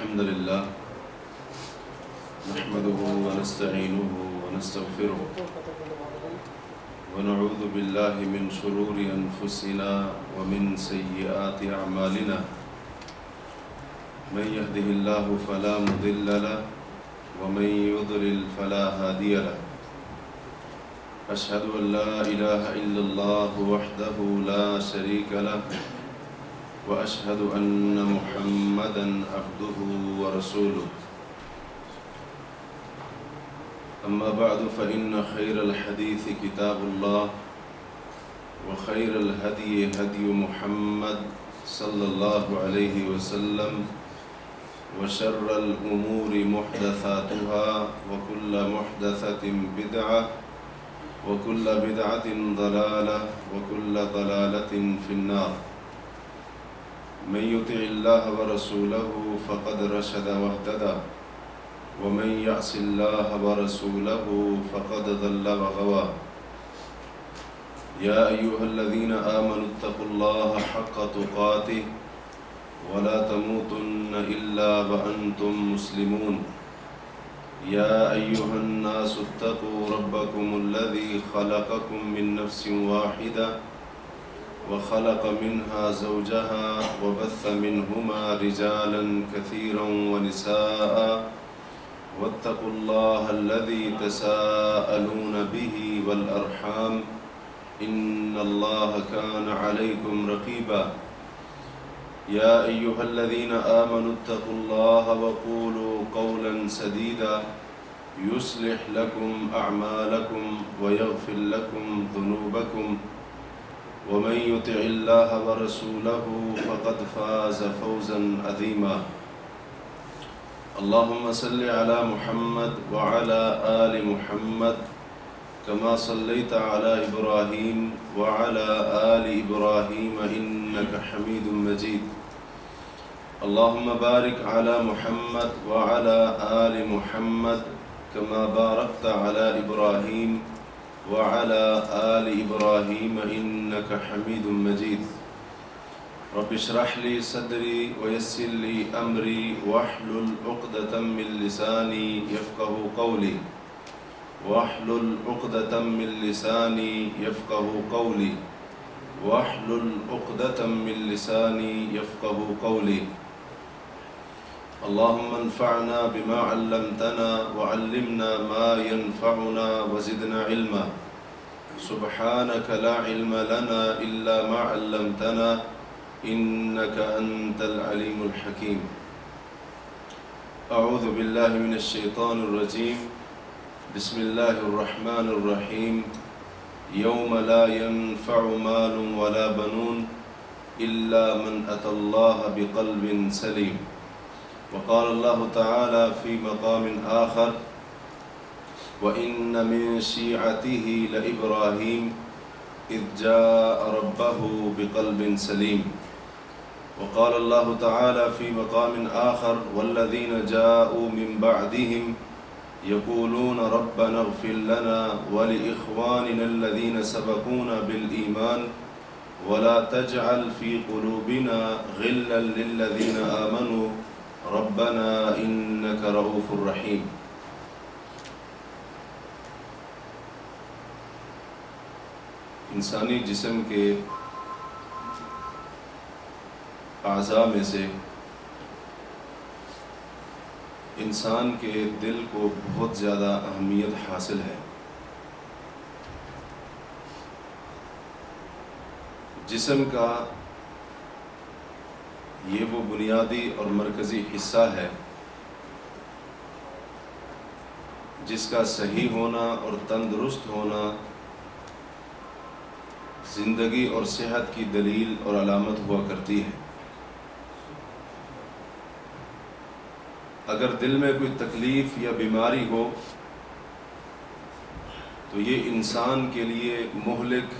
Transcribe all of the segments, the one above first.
الحمد لله نحمده ونستعينه ونستغفره ونعوذ بالله من شرور أنفسنا ومن سيئات أعمالنا من يهده الله فلا مضل له ومن يضلل فلا هادي له أشهد أن لا إله إلا الله وحده لا شريك له وأشهد أن محمدًا عبده ورسوله أما بعد فإن خير الحديث كتاب الله وخير الهدي هدي محمد صلى الله عليه وسلم وشر الأمور محدثاتها وكل محدثة بدعة وكل بدعة ضلالة وكل ضلالة في النار من يطع الله ورسوله فقد رشد واهتدى ومن يعص الله ورسوله فقد ضل وغوى يا أيها الذين آمنوا اتقوا الله حق تقاته ولا تموتن إلا وأنتم مسلمون يا أيها الناس اتقوا ربكم الذي خلقكم من نفس واحدة وخلق منها زوجها وبث منهما رجالا كثيرا ونساء واتقوا الله الذي تساءلون به والأرحام إن الله كان عليكم رقيبا يا أيها الذين آمنوا اتقوا الله وقولوا قولا سديدا يصلح لكم أعمالكم ويغفر لكم ذنوبكم ومن يطع الله ورسوله فقد فاز فوزا عظيما اللهم صل على محمد وعلى آل محمد كما صليت على إبراهيم وعلى آل إبراهيم إنك حميد مجيد اللهم بارك على محمد وعلى آل محمد كما باركت على إبراهيم وعلى آل إبراهيم إنك حميد مجيد رب اشرح لي صدري ويسر لي أمري واحلل عقدة من لساني يفقه قولي واحلل عقدة من لساني يفقه قولي واحلل عقدة من لساني يفقه قولي اللهم انفعنا بما علمتنا وعلمنا ما ينفعنا وزدنا علما سبحانك لا علم لنا إلا ما علمتنا إنك أنت العليم الحكيم أعوذ بالله من الشيطان الرجيم بسم الله الرحمن الرحيم يوم لا ينفع مال ولا بنون إلا من أتى الله بقلب سليم وقال الله تعالى في مقام آخر وإن من شيعته لإبراهيم إذ جاء ربه بقلب سليم وقال الله تعالى في مقام آخر والذين جاءوا من بعدهم يقولون ربنا اغفر لنا ولإخواننا الذين سبقونا بالإيمان ولا تجعل في قلوبنا غلا للذين آمنوا ربنا إنك رؤوف رحيم انسانی جسم کے اعضاء میں سے انسان کے دل کو بہت زیادہ اہمیت حاصل ہے۔ جسم کا یہ وہ بنیادی اور مرکزی حصہ ہے جس کا صحیح ہونا اور تندرست ہونا زندگی اور صحت کی دلیل اور علامت ہوا کرتی ہے۔ اگر دل میں کوئی تکلیف یا بیماری ہو تو یہ انسان کے لیے مہلک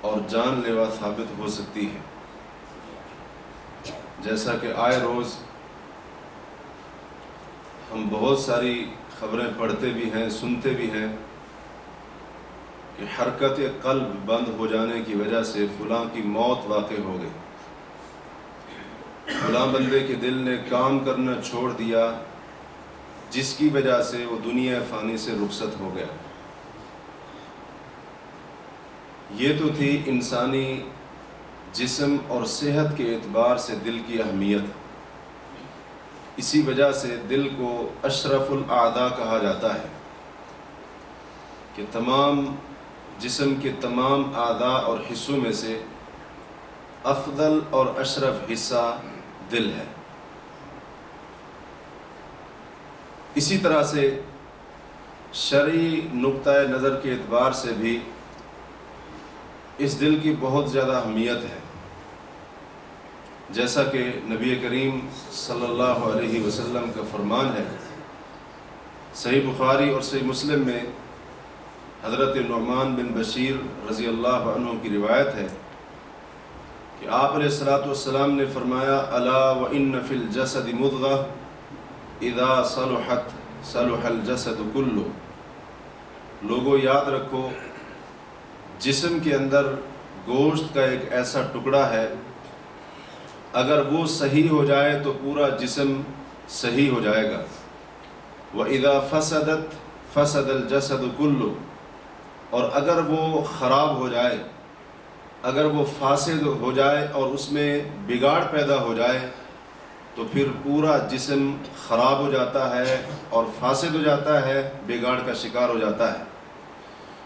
اور جان لیوا ثابت ہو سکتی ہے، جیسا کہ آئے روز ہم بہت ساری خبریں پڑھتے بھی ہیں، سنتے بھی ہیں کہ حرکت قلب بند ہو جانے کی وجہ سے فلاں کی موت واقع ہو گئی۔ فلاں بندے کے دل نے کام کرنا چھوڑ دیا جس کی وجہ سے وہ دنیا فانی سے رخصت ہو گیا۔ یہ تو تھی انسانی جسم اور صحت کے اعتبار سے دل کی اہمیت۔ اسی وجہ سے دل کو اشرف الاعضاء کہا جاتا ہے کہ تمام جسم کے تمام اعضاء اور حصوں میں سے افضل اور اشرف حصہ دل ہے۔ اسی طرح سے شرعی نقطہ نظر کے اعتبار سے بھی اس دل کی بہت زیادہ اہمیت ہے، جیسا کہ نبی کریم صلی اللہ علیہ وسلم کا فرمان ہے۔ صحیح بخاری اور صحیح مسلم میں حضرت نعمان بن بشیر رضی اللہ عنہ کی روایت ہے کہ آپ علیہ الصلوۃ والسلام نے فرمایا الا وان فی الجسد مضغہ اذا صلحت صلح الجسد کلہ، لوگوں یاد رکھو جسم کے اندر گوشت کا ایک ایسا ٹکڑا ہے، اگر وہ صحیح ہو جائے تو پورا جسم صحیح ہو جائے گا۔ وَإِذَا فَسَدَتْ فَسَدَ الْجَسَدُ كُلُّ، اور اگر وہ خراب ہو جائے، اگر وہ فاسد ہو جائے اور اس میں بگاڑ پیدا ہو جائے تو پھر پورا جسم خراب ہو جاتا ہے اور فاسد ہو جاتا ہے، بگاڑ کا شکار ہو جاتا ہے۔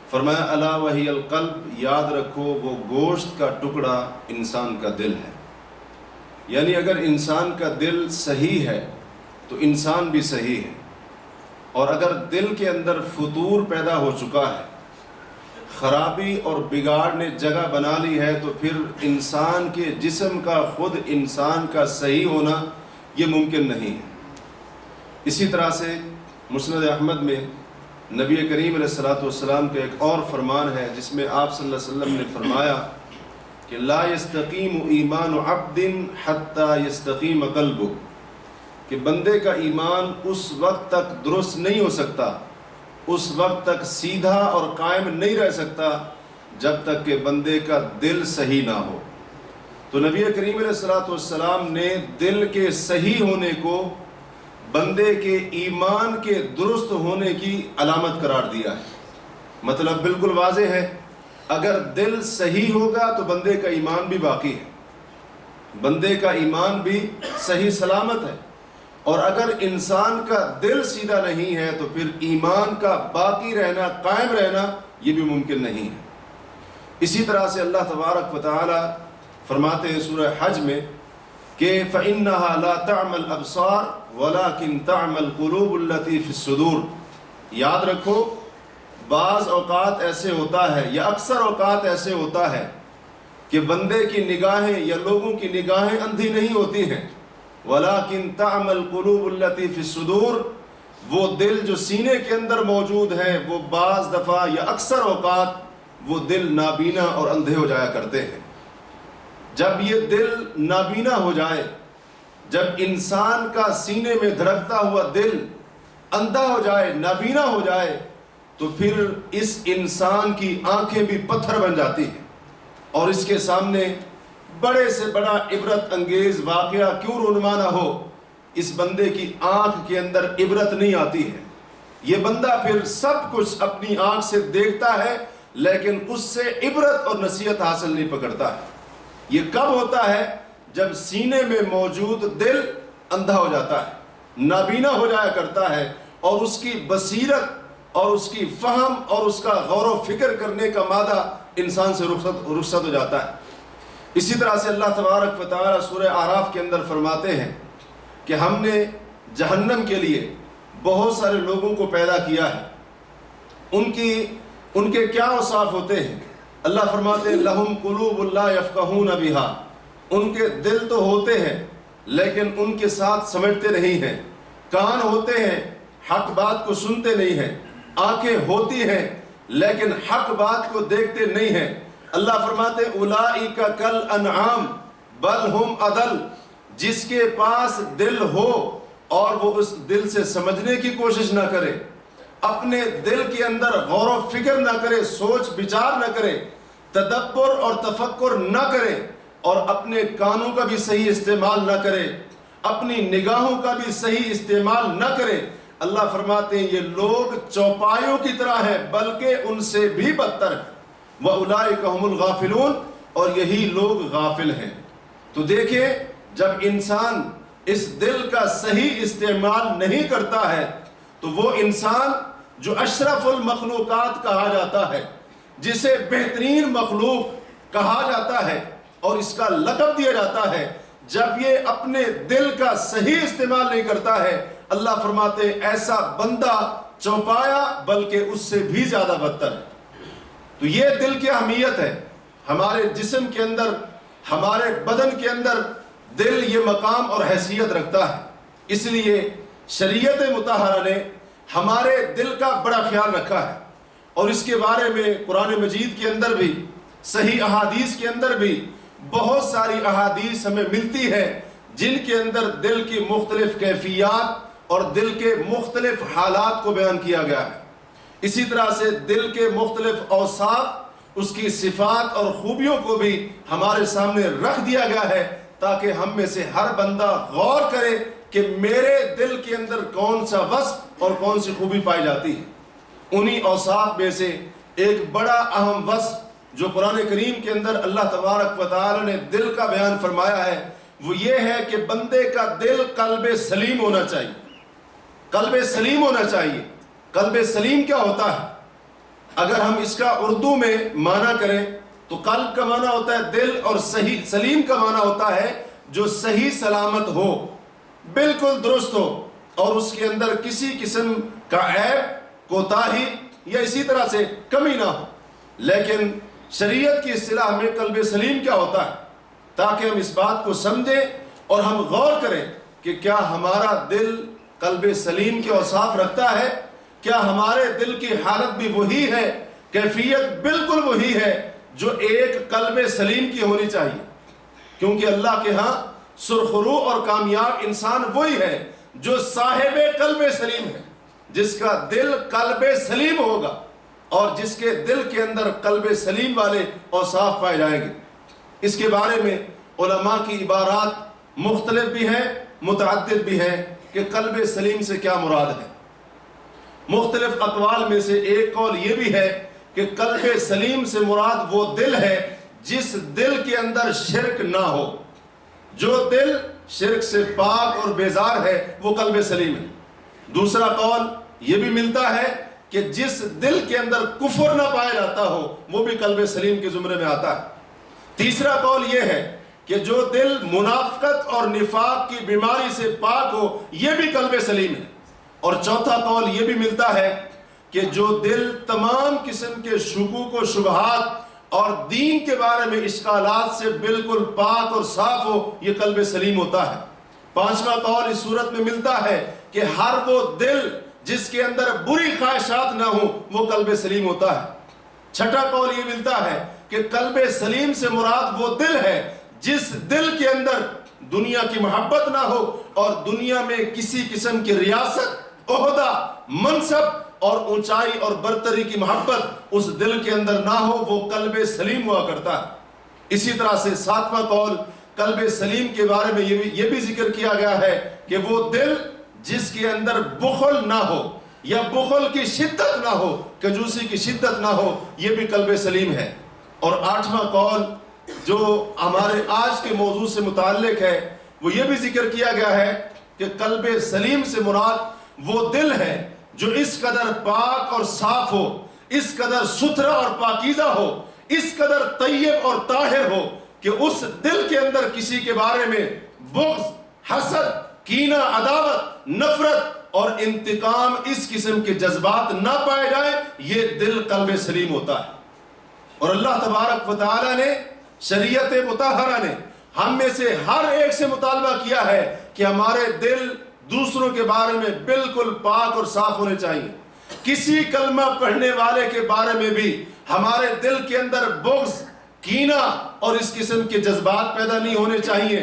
فرمایا الا وہی القلب، یاد رکھو وہ گوشت کا ٹکڑا انسان کا دل ہے۔ یعنی اگر انسان کا دل صحیح ہے تو انسان بھی صحیح ہے، اور اگر دل کے اندر فتور پیدا ہو چکا ہے، خرابی اور بگاڑ نے جگہ بنا لی ہے، تو پھر انسان کے جسم کا خود انسان کا صحیح ہونا یہ ممکن نہیں ہے۔ اسی طرح سے مسند احمد میں نبی کریم علیہ الصلوۃ والسلام کا ایک اور فرمان ہے جس میں آپ صلی اللہ علیہ وسلم نے فرمایا کہ لا یستقیم ایمان عبد حتی یستقیم قلبہ، کہ بندے کا ایمان اس وقت تک درست نہیں ہو سکتا، اس وقت تک سیدھا اور قائم نہیں رہ سکتا جب تک کہ بندے کا دل صحیح نہ ہو۔ تو نبی کریم علیہ الصلوۃ والسلام نے دل کے صحیح ہونے کو بندے کے ایمان کے درست ہونے کی علامت قرار دیا ہے۔ مطلب بالکل واضح ہے، اگر دل صحیح ہوگا تو بندے کا ایمان بھی باقی ہے، بندے کا ایمان بھی صحیح سلامت ہے، اور اگر انسان کا دل سیدھا نہیں ہے تو پھر ایمان کا باقی رہنا، قائم رہنا یہ بھی ممکن نہیں ہے۔ اسی طرح سے اللہ تبارک و تعالی فرماتے ہیں سورہ حج میں کہ فَإِنَّهَا لَا تَعْمَى الْأَبْصَارُ وَلَكِنْ تَعْمَى الْقُلُوبُ الَّتِي فِي الصُّدُورِ، یاد رکھو بعض اوقات ایسے ہوتا ہے یا اکثر اوقات ایسے ہوتا ہے کہ بندے کی نگاہیں یا لوگوں کی نگاہیں اندھی نہیں ہوتی ہیں، وَلَكِنْ تَعْمَى الْقُلُوبُ الَّتِي فِي الصُّدُورِ، وہ دل جو سینے کے اندر موجود ہے وہ بعض دفعہ یا اکثر اوقات وہ دل نابینا اور اندھے ہو جایا کرتے ہیں۔ جب یہ دل نابینا ہو جائے، جب انسان کا سینے میں دھڑکتا ہوا دل اندھا ہو جائے، نابینا ہو جائے، تو پھر اس انسان کی آنکھیں بھی پتھر بن جاتی ہیں، اور اس کے سامنے بڑے سے بڑا عبرت انگیز واقعہ کیوں رونما نہ ہو، اس بندے کی آنکھ کے اندر عبرت نہیں آتی ہے۔ یہ بندہ پھر سب کچھ اپنی آنکھ سے دیکھتا ہے لیکن اس سے عبرت اور نصیحت حاصل نہیں پکڑتا ہے۔ یہ کب ہوتا ہے؟ جب سینے میں موجود دل اندھا ہو جاتا ہے، نابینا ہو جایا کرتا ہے، اور اس کی بصیرت اور اس کی فہم اور اس کا غور و فکر کرنے کا مادہ انسان سے رخصت ہو جاتا ہے۔ اسی طرح سے اللہ تبارک و تعالی سورہ اعراف کے اندر فرماتے ہیں کہ ہم نے جہنم کے لیے بہت سارے لوگوں کو پیدا کیا ہے، ان کے کیا اوصاف ہوتے ہیں؟ اللہ فرماتے ہیں لہم قلوب لا یفقہون بہا، ان کے دل تو ہوتے ہیں لیکن ان کے ساتھ سمجھتے نہیں ہیں، کان ہوتے ہیں حق بات کو سنتے نہیں ہیں، آنکھیں ہوتی ہیں لیکن حق بات کو دیکھتے نہیں ہیں۔ اللہ فرماتے اولئک کالانعام بل ہم اضل، جس کے پاس دل ہو اور وہ اس دل سے سمجھنے کی کوشش نہ کرے، اپنے دل کے اندر غور و فکر نہ کرے، سوچ بچار نہ کرے، تدبر اور تفکر نہ کرے، اور اپنے کانوں کا بھی صحیح استعمال نہ کرے، اپنی نگاہوں کا بھی صحیح استعمال نہ کرے، اللہ فرماتے ہیں یہ لوگ چوپایوں کی طرح ہیں بلکہ ان سے بھی بدتر ہیں۔ وَأُولَئِكَ هُمُ الْغَافِلُونَ، اور یہی لوگ غافل ہیں۔ تو دیکھیں جب انسان اس دل کا صحیح استعمال نہیں کرتا ہے تو وہ انسان جو اشرف المخلوقات کہا جاتا ہے، جسے بہترین مخلوق کہا جاتا ہے اور اس کا لقب دیا جاتا ہے، جب یہ اپنے دل کا صحیح استعمال نہیں کرتا ہے، اللہ فرماتے ہیں ایسا بندہ چوپایا بلکہ اس سے بھی زیادہ بدتر ہے۔ تو یہ دل کی اہمیت ہے۔ ہمارے جسم کے اندر، ہمارے بدن کے اندر دل یہ مقام اور حیثیت رکھتا ہے، اس لیے شریعت مطہرہ نے ہمارے دل کا بڑا خیال رکھا ہے، اور اس کے بارے میں قرآن مجید کے اندر بھی، صحیح احادیث کے اندر بھی بہت ساری احادیث ہمیں ملتی ہے جن کے اندر دل کی مختلف کیفیات اور دل کے مختلف حالات کو بیان کیا گیا ہے۔ اسی طرح سے دل کے مختلف اوصاف، اس کی صفات اور خوبیوں کو بھی ہمارے سامنے رکھ دیا گیا ہے تاکہ ہم میں سے ہر بندہ غور کرے کہ میرے دل کے اندر کون سا وصف اور کون سی خوبی پائی جاتی ہے۔ انہی اوصاف میں سے ایک بڑا اہم وصف جو قرآن کریم کے اندر اللہ تبارک و تعالی نے دل کا بیان فرمایا ہے وہ یہ ہے کہ بندے کا دل قلب سلیم ہونا چاہیے۔ قلب سلیم ہونا چاہیے۔ قلب سلیم کیا ہوتا ہے؟ اگر ہم اس کا اردو میں معنی کریں تو قلب کا معنی ہوتا ہے دل، اور صحیح سلیم کا معنی ہوتا ہے جو صحیح سلامت ہو، بالکل درست ہو، اور اس کے اندر کسی قسم کا عیب، کوتاہی یا اسی طرح سے کمی نہ ہو۔ لیکن شریعت کی اصطلاح میں قلب سلیم کیا ہوتا ہے، تاکہ ہم اس بات کو سمجھیں اور ہم غور کریں کہ کیا ہمارا دل قلب سلیم کے اوصاف رکھتا ہے؟ کیا ہمارے دل کی حالت بھی وہی ہے، کیفیت بالکل وہی ہے جو ایک قلب سلیم کی ہونی چاہیے؟ کیونکہ اللہ کے ہاں سرخرو اور کامیاب انسان وہی ہے جو صاحب قلب سلیم ہے، جس کا دل قلب سلیم ہوگا اور جس کے دل کے اندر قلب سلیم والے اوصاف پائے جائیں گے۔ اس کے بارے میں علماء کی عبارات مختلف بھی ہیں، متعدد بھی ہیں کہ قلب سلیم سے کیا مراد ہے۔ مختلف اقوال میں سے ایک قول یہ بھی ہے کہ قلب سلیم سے مراد وہ دل ہے جس دل کے اندر شرک نہ ہو۔ جو دل شرک سے پاک اور بیزار ہے وہ قلب سلیم ہے۔ دوسرا قول یہ بھی ملتا ہے کہ جس دل کے اندر کفر نہ پایا جاتا ہو وہ بھی قلب سلیم کے زمرے میں آتا ہے۔ تیسرا قول یہ ہے کہ جو دل منافقت اور نفاق کی بیماری سے پاک ہو یہ بھی قلب سلیم ہے۔ اور چوتھا قول یہ بھی ملتا ہے کہ جو دل تمام قسم کے شکوک و شبہات اور دین کے بارے میں اشکالات سے بالکل پاک اور صاف ہو یہ قلب سلیم ہوتا ہے۔ پانچواں قول اس صورت میں ملتا ہے کہ ہر وہ دل جس کے اندر بری خواہشات نہ ہوں وہ قلب سلیم ہوتا ہے۔ چھٹا قول یہ ملتا ہے کہ قلب سلیم سے مراد وہ دل ہے جس دل کے اندر دنیا کی محبت نہ ہو اور دنیا میں کسی قسم کی ریاست، عہدہ، منصب اور اونچائی اور برتری کی محبت اس دل کے اندر نہ ہو، وہ قلب سلیم ہوا کرتا ہے۔ اسی طرح سے ساتواں قول قلب سلیم کے بارے میں یہ بھی ذکر کیا گیا ہے کہ وہ دل جس کے اندر بخل نہ ہو یا بخل کی شدت نہ ہو، کنجوسی کی شدت نہ ہو، یہ بھی قلب سلیم ہے۔ اور آٹھواں قول جو ہمارے آج کے موضوع سے متعلق ہے وہ یہ بھی ذکر کیا گیا ہے کہ قلب سلیم سے مراد وہ دل ہے جو اس قدر پاک اور صاف ہو، اس قدر ستھرا اور پاکیزہ ہو، اس قدر طیب اور طاہر ہو کہ اس دل کے اندر کسی کے بارے میں بغض، حسد، کینہ، عداوت، نفرت اور انتقام اس قسم کے جذبات نہ پائے جائیں، یہ دل قلب سلیم ہوتا ہے۔ اور اللہ تبارک و تعالی نے، شریعت مطہرہ نے ہم میں سے ہر ایک سے مطالبہ کیا ہے کہ ہمارے دل دوسروں کے بارے میں بالکل پاک اور صاف ہونے چاہیے۔ کسی کلمہ پڑھنے والے کے بارے میں بھی ہمارے دل کے اندر بغض، کینہ اور اس قسم کے جذبات پیدا نہیں ہونے چاہیے،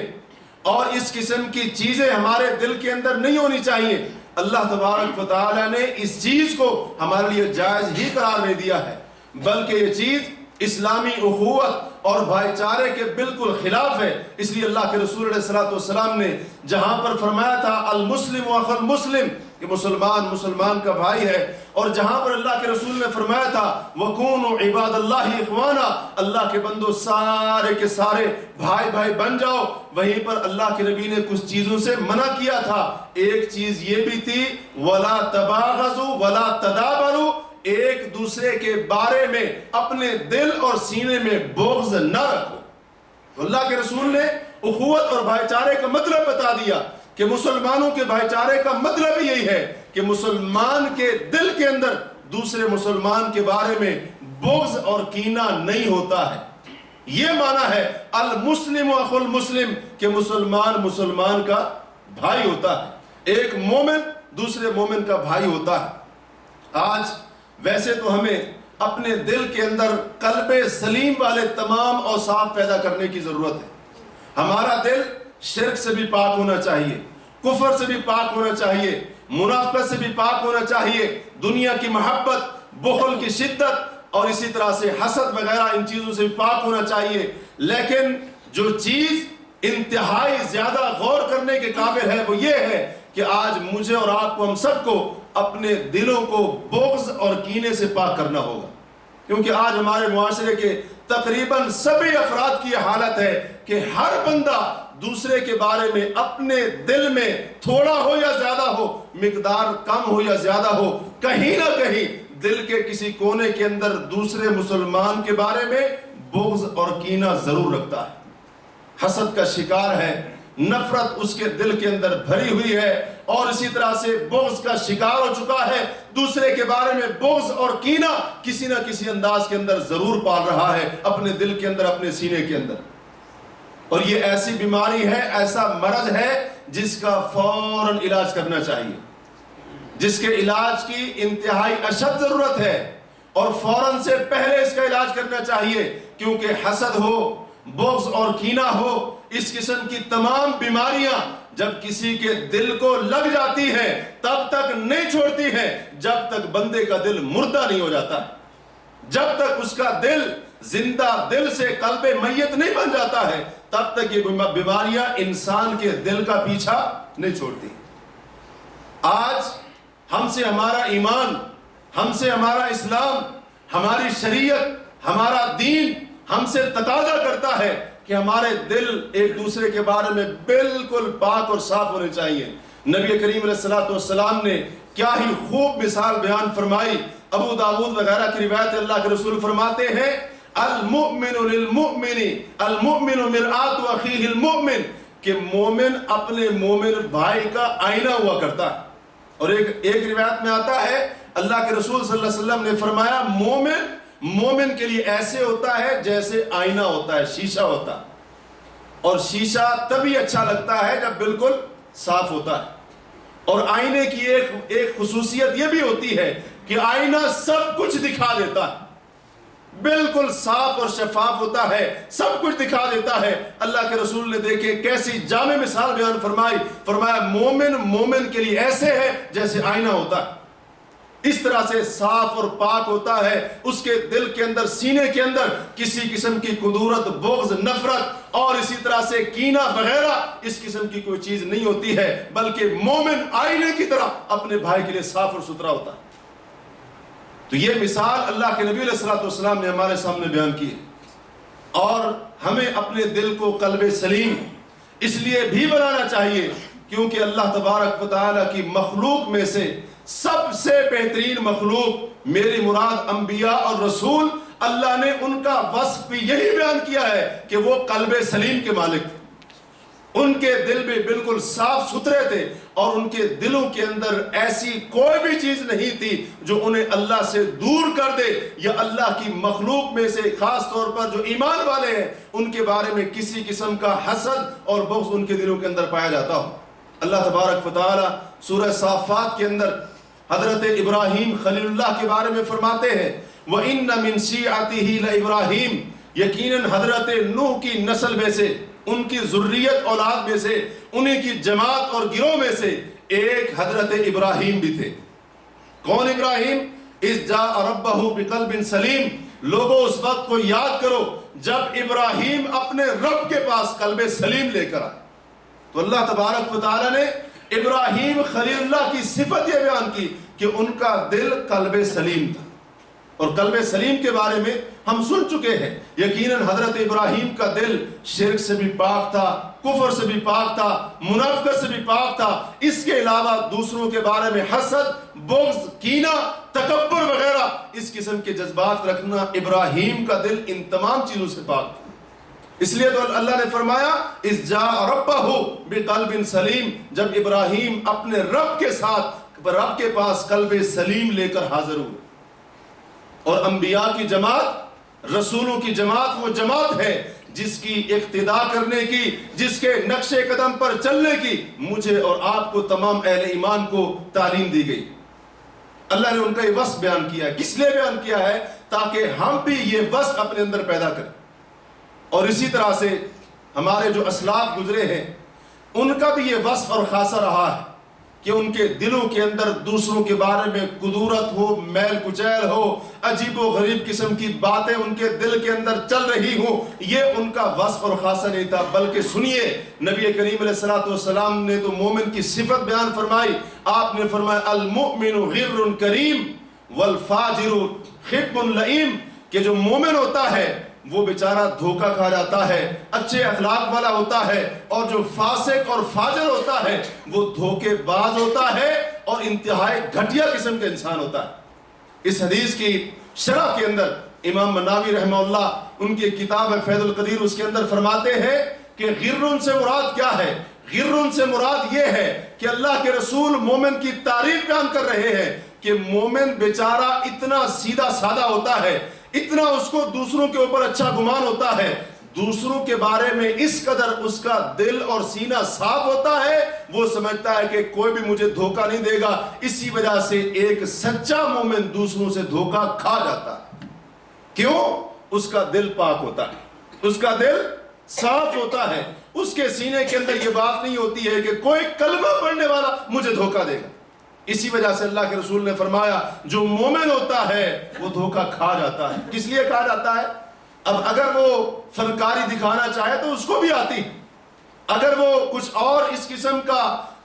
اور اس قسم کی چیزیں ہمارے دل کے اندر نہیں ہونی چاہیے۔ اللہ تبارک و تعالی نے اس چیز کو ہمارے لیے جائز ہی قرار نہیں دیا ہے، بلکہ یہ چیز اسلامی اخوت اور بھائی چارے کے بالکل خلاف ہے۔ اس لیے اللہ کے رسول علیہ السلام نے جہاں پر فرمایا تھا المسلم اخو المسلم کہ مسلمان مسلمان کا بھائی ہے، اور جہاں پر اللہ کے رسول نے فرمایا تھا وَكُونُوا عِبَادَ اللَّهِ إِخْوَانًا، اللہ کے بندو سارے کے سارے بھائی بھائی بن جاؤ، وہیں پر اللہ کے نبی نے کچھ چیزوں سے منع کیا تھا۔ ایک چیز یہ بھی تھی وَلَا تَبَاغَضُوا وَلَا تَدَابَرُوا، ایک دوسرے کے بارے میں اپنے دل اور سینے میں بغض نہ رکھو۔ اللہ کے رسول نے اخوت اور بھائی چارے کا مطلب بتا دیا کہ مسلمانوں کے بھائی چارے کا مطلب یہی ہے کہ مسلمان کے دل کے اندر دوسرے مسلمان کے بارے میں بغض اور کینہ نہیں ہوتا ہے۔ یہ معنی ہے المسلم اخو المسلم کہ مسلمان مسلمان کا بھائی ہوتا ہے، ایک مومن دوسرے مومن کا بھائی ہوتا ہے۔ آج ویسے تو ہمیں اپنے دل کے اندر قلب سلیم والے تمام اوصاف پیدا کرنے کی ضرورت ہے۔ ہمارا دل شرک سے بھی پاک ہونا چاہیے، کفر سے بھی پاک ہونا چاہیے، منافقت سے بھی پاک ہونا چاہیے، دنیا کی محبت، بخل کی شدت اور اسی طرح سے حسد وغیرہ ان چیزوں سے بھی پاک ہونا چاہیے۔ لیکن جو چیز انتہائی زیادہ غور کرنے کے قابل ہے وہ یہ ہے کہ آج مجھے اور آپ کو، ہم سب کو اپنے دلوں کو بغض اور کینے سے پاک کرنا ہوگا، کیونکہ آج ہمارے معاشرے کے تقریباً سبھی افراد کی یہ حالت ہے کہ ہر بندہ دوسرے کے بارے میں اپنے دل میں تھوڑا ہو یا زیادہ ہو، مقدار کم ہو یا زیادہ ہو، کہیں نہ کہیں دل کے کسی کونے کے اندر دوسرے مسلمان کے بارے میں بغض اور کینہ ضرور رکھتا ہے، حسد کا شکار ہے، نفرت اس کے دل کے اندر بھری ہوئی ہے، اور اسی طرح سے بغض کا شکار ہو چکا ہے، دوسرے کے بارے میں بغض اور کینہ کسی نہ کسی انداز کے اندر ضرور پال رہا ہے اپنے دل کے اندر، اپنے سینے کے اندر۔ اور یہ ایسی بیماری ہے، ایسا مرض ہے جس کا فوراً علاج کرنا چاہیے، جس کے علاج کی انتہائی اشد ضرورت ہے، اور فوراً سے پہلے اس کا علاج کرنا چاہیے، کیونکہ حسد ہو، بغض اور کینہ ہو، اس قسم کی تمام بیماریاں جب کسی کے دل کو لگ جاتی ہیں تب تک نہیں چھوڑتی ہیں جب تک بندے کا دل مردہ نہیں ہو جاتا ہے، جب تک اس کا دل زندہ دل سے قلب میت نہیں بن جاتا ہے تب تک یہ بیماریاں انسان کے دل کا پیچھا نہیں چھوڑتی۔ آج ہم سے ہمارا ایمان، ہم سے ہمارا اسلام، ہماری شریعت، ہمارا دین ہم سے تقاضا کرتا ہے کہ ہمارے دل ایک دوسرے کے بارے میں بالکل پاک اور صاف ہونے چاہیے۔ نبی کریم علیہ السلام نے کیا ہی خوب مثال بیان فرمائی، ابو داؤد وغیرہ کی روایت اللہ کے رسول فرماتے ہیں المؤمن للمؤمن المؤمن مرآت اخیہ المؤمن، کہ مومن اپنے مومن بھائی کا آئینہ ہوا کرتا ہے۔ اور ایک روایت میں آتا ہے اللہ کے رسول صلی اللہ علیہ وسلم نے فرمایا مومن کے لیے ایسے ہوتا ہے جیسے آئینہ ہوتا ہے، شیشہ ہوتا ہے، اور شیشہ تبھی اچھا لگتا ہے جب بالکل صاف ہوتا ہے۔ اور آئینے کی ایک خصوصیت یہ بھی ہوتی ہے کہ آئینہ سب کچھ دکھا دیتا ہے، بالکل صاف اور شفاف ہوتا ہے، سب کچھ دکھا دیتا ہے۔ اللہ کے رسول نے دیکھے کیسی جامع مثال بیان فرمایا مومن کے لیے ایسے ہے جیسے آئینہ ہوتا ہے، اس طرح سے صاف اور پاک ہوتا ہے، اس کے دل کے اندر، سینے کے اندر کسی قسم کی کدورت، بغض، نفرت اور اسی طرح سے کینہ وغیرہ اس قسم کی کوئی چیز نہیں ہوتی ہے، بلکہ مومن آئینے کی طرح اپنے بھائی کے لیے صاف اور ستھرا ہوتا ہے۔ تو یہ مثال اللہ کے نبی علیہ السلام نے ہمارے سامنے بیان کی ہے، اور ہمیں اپنے دل کو قلب سلیم اس لیے بھی بنانا چاہیے کیونکہ اللہ تبارک و تعالیٰ کی مخلوق میں سے سب سے بہترین مخلوق، میری مراد انبیاء اور رسول، اللہ نے ان کا وصف بھی یہی بیان کیا ہے کہ وہ قلب سلیم کے مالک تھے، ان کے دل بھی بالکل صاف ستھرے تھے، اور ان کے دلوں کے اندر ایسی کوئی بھی چیز نہیں تھی جو انہیں اللہ سے دور کر دے، یا اللہ کی مخلوق میں سے خاص طور پر جو ایمان والے ہیں ان کے بارے میں کسی قسم کا حسد اور بغض ان کے دلوں کے اندر پایا جاتا ہو۔ اللہ تبارک و تعالی سورہ صافات کے اندر حضرت ابراہیم خلیل اللہ کے بارے میں فرماتے ہیں وَإِنَّ مِن شِيعَتِهِ لَإِبْرَاهِيمَ، یقیناً حضرت نوح کی نسل میں سے، ان کی ذریت اولاد میں سے، انہی کی جماعت اور گروہ میں سے ایک حضرت ابراہیم بھی تھے۔ کون ابراہیم؟ اِذْ جَاءَ رَبَّهُ بِقَلْبٍ سَلِيمٍ، لوگوں اس وقت کو یاد کرو جب ابراہیم اپنے رب کے پاس قلب سلیم لے کر آئے۔ تو اللہ تبارک و تعالیٰ نے ابراہیم خلیل اللہ کی صفت یہ بیان کی کہ ان کا دل قلب سلیم تھا، اور قلب سلیم کے بارے میں ہم سن چکے ہیں۔ یقیناً حضرت ابراہیم کا دل شرک سے بھی پاک تھا، کفر سے بھی پاک تھا، منافقت سے بھی پاک تھا، اس کے علاوہ دوسروں کے بارے میں حسد، بغض، کینہ، تکبر وغیرہ اس قسم کے جذبات رکھنا ابراہیم کا دل ان تمام چیزوں سے پاک تھا۔ اس لیے تو اللہ نے فرمایا اذ جاء ربہ بقلب سلیم، جب ابراہیم اپنے رب کے ساتھ رب کے پاس قلب سلیم لے کر حاضر ہوئے۔ اور انبیاء کی جماعت، رسولوں کی جماعت وہ جماعت ہے جس کی اقتداء کرنے کی، جس کے نقش قدم پر چلنے کی مجھے اور آپ کو، تمام اہل ایمان کو تعلیم دی گئی۔ اللہ نے ان کا یہ وصف بیان کیا ہے۔ کس لیے بیان کیا ہے؟ تاکہ ہم بھی یہ وصف اپنے اندر پیدا کریں۔ اور اسی طرح سے ہمارے جو اسلاف گزرے ہیں ان کا بھی یہ وصف اور خاصہ رہا ہے کہ ان کے دلوں کے اندر دوسروں کے بارے میں کدورت ہو، میل کچیل ہو، عجیب و غریب قسم کی باتیں ان کے دل کے اندر چل رہی ہوں، یہ ان کا وصف اور خاصہ نہیں تھا۔ بلکہ سنیے، نبی کریم علیہ السلام نے تو مومن کی صفت بیان فرمائی۔ آپ نے فرمایا المؤمن غر کریم والفاجر خب لئیم، کہ جو مومن ہوتا ہے وہ بیچارہ دھوکہ کھا جاتا ہے، اچھے اخلاق والا ہوتا ہے، اور جو فاسق اور فاجر ہوتا ہے وہ دھوکے باز ہوتا ہے اور انتہائی گھٹیا قسم کا انسان ہوتا ہے۔ اس حدیث کی شرح کے اندر امام مناوی رحمہ اللہ ان کی کتاب ہے فیض القدیر، اس کے اندر فرماتے ہیں کہ غرن سے مراد کیا ہے؟ غرن سے مراد یہ ہے کہ اللہ کے رسول مومن کی تعریف بیان کر رہے ہیں کہ مومن بیچارہ اتنا سیدھا سادہ ہوتا ہے، اتنا اس کو دوسروں کے اوپر اچھا گمان ہوتا ہے، دوسروں کے بارے میں اس قدر اس کا دل اور سینہ صاف ہوتا ہے، وہ سمجھتا ہے کہ کوئی بھی مجھے دھوکہ نہیں دے گا۔ اسی وجہ سے ایک سچا مومن دوسروں سے دھوکہ کھا جاتا ہے۔ کیوں؟ اس کا دل پاک ہوتا ہے، اس کا دل صاف ہوتا ہے، اس کے سینے کے اندر یہ بات نہیں ہوتی ہے کہ کوئی کلمہ پڑھنے والا مجھے دھوکہ دے گا۔ اسی وجہ سے اللہ کے رسول نے فرمایا جو مومن ہوتا ہے وہ دھوکہ کھا جاتا ہے۔ کس لیے کھا جاتا ہے؟ اب اگر وہ فنکاری دکھانا چاہے تو اس کو بھی آتی، اگر وہ کچھ اور اس قسم کا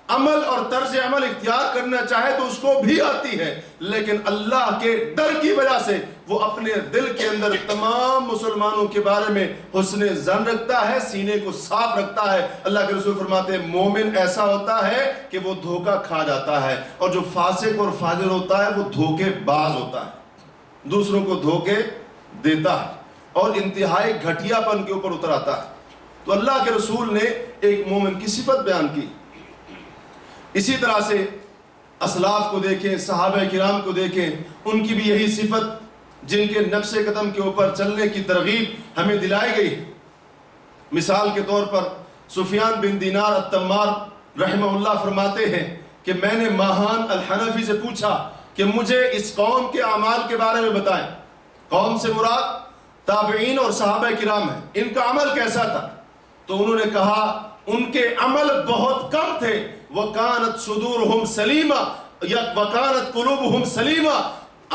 عمل اور طرز عمل اختیار کرنا چاہے تو اس کو بھی آتی ہے، لیکن اللہ کے ڈر کی وجہ سے وہ اپنے دل کے اندر تمام مسلمانوں کے بارے میں حسن ظن رکھتا ہے، سینے کو صاف رکھتا ہے۔ اللہ کے رسول فرماتے ہیں مومن ایسا ہوتا ہے کہ وہ دھوکہ کھا جاتا ہے، اور جو فاسق اور فاجر ہوتا ہے وہ دھوکے باز ہوتا ہے، دوسروں کو دھوکے دیتا ہے اور انتہائی گھٹیا پن کے اوپر اتر آتا ہے۔ تو اللہ کے رسول نے ایک مومن کی صفت بیان کی۔ اسی طرح سے اسلاف کو دیکھیں، صحابہ کرام کو دیکھیں، ان کی بھی یہی صفت جن کے نقش قدم کے اوپر چلنے کی ترغیب ہمیں دلائی گئی۔ مثال کے طور پر سفیان بن دینار التمار رحمہ اللہ فرماتے ہیں کہ میں نے ماہان الحنفی سے پوچھا کہ مجھے اس قوم کے اعمال کے بارے میں بتائیں۔ قوم سے مراد تابعین اور صحابہ کرام ہیں، ان کا عمل کیسا تھا؟ تو انہوں نے کہا ان کے عمل بہت کم تھے، وَكَانَتْ صُدُورُهُمْ سَلِيمًا یا وَكَانَتْ قُلُوبُهُمْ سَلِيمًا،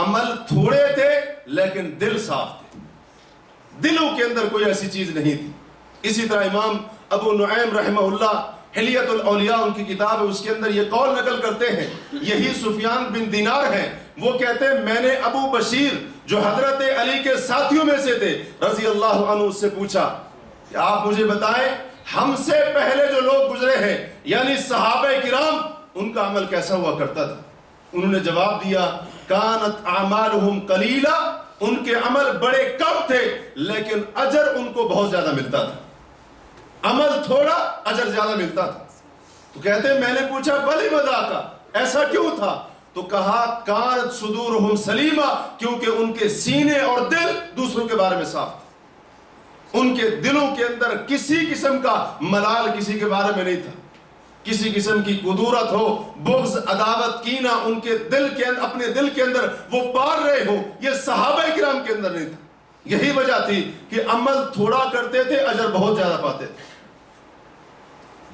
عمل تھوڑے تھے لیکن دل صاف تھے، دلوں کے اندر کوئی ایسی چیز نہیں تھی۔ اسی طرح امام ابو نعیم رحمہ اللہ حلیت الاولیاء ان کی کتاب ہے، اس کے اندر یہ قول نقل کرتے ہیں، یہی سفیان بن دینار ہیں، وہ کہتے ہیں میں نے ابو بشیر جو حضرت علی کے ساتھیوں میں سے تھے رضی اللہ عنہ اس سے پوچھا کہ آپ مجھے بتائیں ہم سے پہلے جو لوگ گزرے ہیں یعنی صحابہ کرام ان کا عمل کیسا ہوا کرتا تھا؟ انہوں نے جواب دیا کانت اعمالہم قلیلہ، ان کے عمل بڑے کم تھے لیکن اجر ان کو بہت زیادہ ملتا تھا، عمل تھوڑا اجر زیادہ ملتا تھا۔ تو کہتے ہیں میں نے پوچھا ولی مذاکا، ایسا کیوں تھا؟ تو کہا کانت صدورہم سلیمہ، کیونکہ ان کے سینے اور دل دوسروں کے بارے میں صاف تھے، ان کے دلوں کے اندر کسی قسم کا ملال کسی کے بارے میں نہیں تھا، کسی قسم کی قدورت ہو، بغض، عداوت، کینہ ان کے دل کے اندر، اپنے دل کے اندر وہ پال رہے ہو، یہ صحابہ کرام کے اندر نہیں تھا۔ یہی وجہ تھی کہ عمل تھوڑا کرتے تھے اجر بہت زیادہ پاتے تھے۔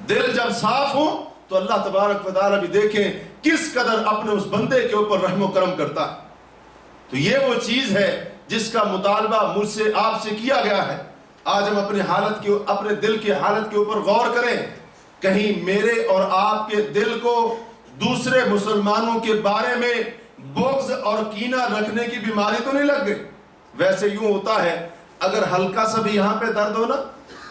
دل جب صاف ہو تو اللہ تبارک و تعالیٰ بھی دیکھیں کس قدر اپنے اس بندے کے اوپر رحم و کرم کرتا ہے۔ تو یہ وہ چیز ہے جس کا مطالبہ مجھ سے آپ سے کیا گیا ہے. آج ہم اپنے دل کی حالت کے اوپر غور کریں. کہیں میرے اور آپ کے دل کو دوسرے مسلمانوں کے بارے میں بغض اور کینہ رکھنے کی بیماری تو نہیں لگ گئی؟ ویسے یوں ہوتا ہے اگر ہلکا سا بھی یہاں پہ درد ہو نا،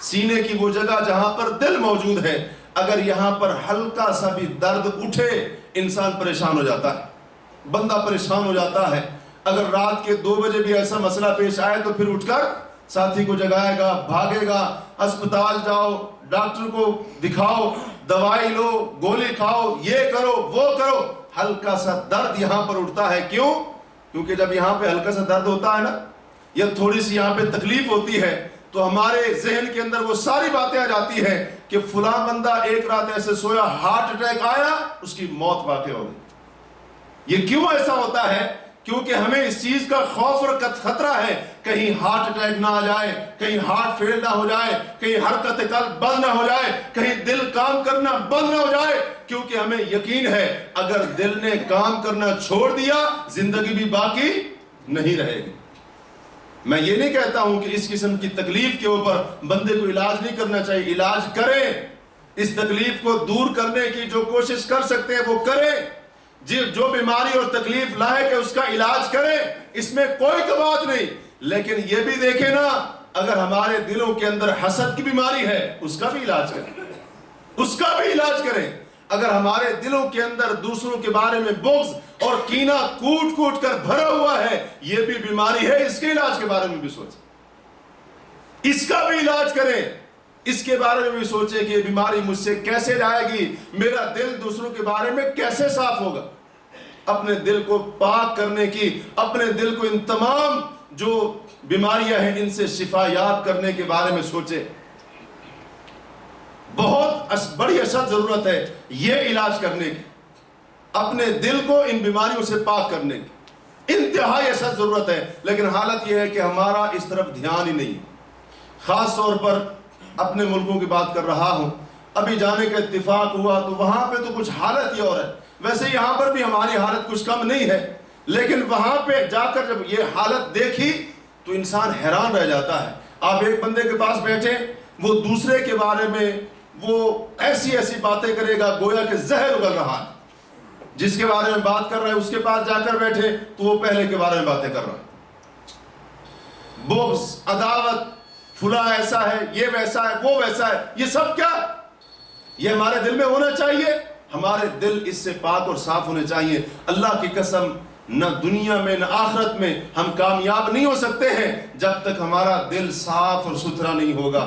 سینے کی وہ جگہ جہاں پر دل موجود ہے، اگر یہاں پر ہلکا سا بھی درد اٹھے انسان پریشان ہو جاتا ہے، بندہ پریشان ہو جاتا ہے. اگر رات کے 2 بجے بھی ایسا مسئلہ پیش آئے تو پھر اٹھ کر ساتھی کو جگائے گا، بھاگے گا، اسپتال جاؤ، ڈاکٹر کو دکھاؤ، دوائی لو، گولی کھاؤ، یہ کرو وہ کرو. ہلکا سا درد یہاں پر اٹھتا ہے. کیوں؟ کیونکہ جب یہاں پہ ہلکا سا درد ہوتا ہے نا، یا تھوڑی سی یہاں پہ تکلیف ہوتی ہے، تو ہمارے ذہن کے اندر وہ ساری باتیں آ جاتی ہیں کہ فلاں بندہ ایک رات ایسے سویا، ہارٹ اٹیک آیا، اس کی موت واقع ہو گئی. یہ کیوں ایسا ہوتا ہے؟ کیونکہ ہمیں اس چیز کا خوف اور خطرہ ہے، کہیں ہارٹ اٹیک نہ آ جائے، کہیں ہارٹ فیل نہ ہو جائے، کہیں حرکت قلب بند نہ ہو جائے، کہیں دل کام کرنا بند نہ ہو جائے. کیونکہ ہمیں یقین ہے اگر دل نے کام کرنا چھوڑ دیا زندگی بھی باقی نہیں رہے گی. میں یہ نہیں کہتا ہوں کہ اس قسم کی تکلیف کے اوپر بندے کو علاج نہیں کرنا چاہیے. علاج کریں، اس تکلیف کو دور کرنے کی جو کوشش کر سکتے ہیں وہ کریں. جو بیماری اور تکلیف لاحق ہے اس کا علاج کریں، اس میں کوئی بات نہیں. لیکن یہ بھی دیکھیں نا، اگر ہمارے دلوں کے اندر حسد کی بیماری ہے اس کا بھی علاج کریں، اس کا بھی علاج کریں. اگر ہمارے دلوں کے اندر دوسروں کے بارے میں بغض اور کینہ کوٹ کوٹ کر بھرا ہوا ہے، یہ بھی بیماری ہے، اس کے علاج کے بارے میں بھی سوچیں، اس کا بھی علاج کریں. اس کے بارے میں بھی سوچیں کہ یہ بیماری مجھ سے کیسے جائے گی، میرا دل دوسروں کے بارے میں کیسے صاف ہوگا. اپنے دل کو پاک کرنے کی، اپنے دل کو ان تمام جو بیماریاں ہیں ان سے شفا یاب کرنے کے بارے میں سوچیں. بہت بڑی اشد ضرورت ہے یہ علاج کرنے کی، اپنے دل کو ان بیماریوں سے پاک کرنے کی انتہائی اشد ضرورت ہے. لیکن حالت یہ ہے کہ ہمارا اس طرف دھیان ہی نہیں ہے. خاص طور پر اپنے ملکوں کی بات کر رہا ہوں. ابھی جانے کا اتفاق ہوا تو وہاں پہ تو کچھ حالت ہی اور ہے. ویسے یہاں پر بھی ہماری حالت کچھ کم نہیں ہے، لیکن وہاں پہ جا کر جب یہ حالت دیکھی تو انسان حیران رہ جاتا ہے. آپ ایک بندے کے پاس بیٹھے، وہ دوسرے کے بارے میں وہ ایسی ایسی باتیں کرے گا گویا کہ زہر اگل رہا ہے. جس کے بارے میں بات کر رہے ہیں اس کے پاس جا کر بیٹھے تو وہ پہلے کے بارے میں باتیں کر رہا ہے. بغض، عداوت، فلاں ایسا ہے، یہ ویسا ہے، وہ ویسا ہے. یہ سب کیا؟ یہ ہمارے دل میں ہونا چاہیے. ہمارے دل اس سے پاک اور صاف ہونے چاہیے. اللہ کی قسم نہ دنیا میں نہ آخرت میں ہم کامیاب نہیں ہو سکتے ہیں جب تک ہمارا دل صاف اور ستھرا نہیں ہوگا،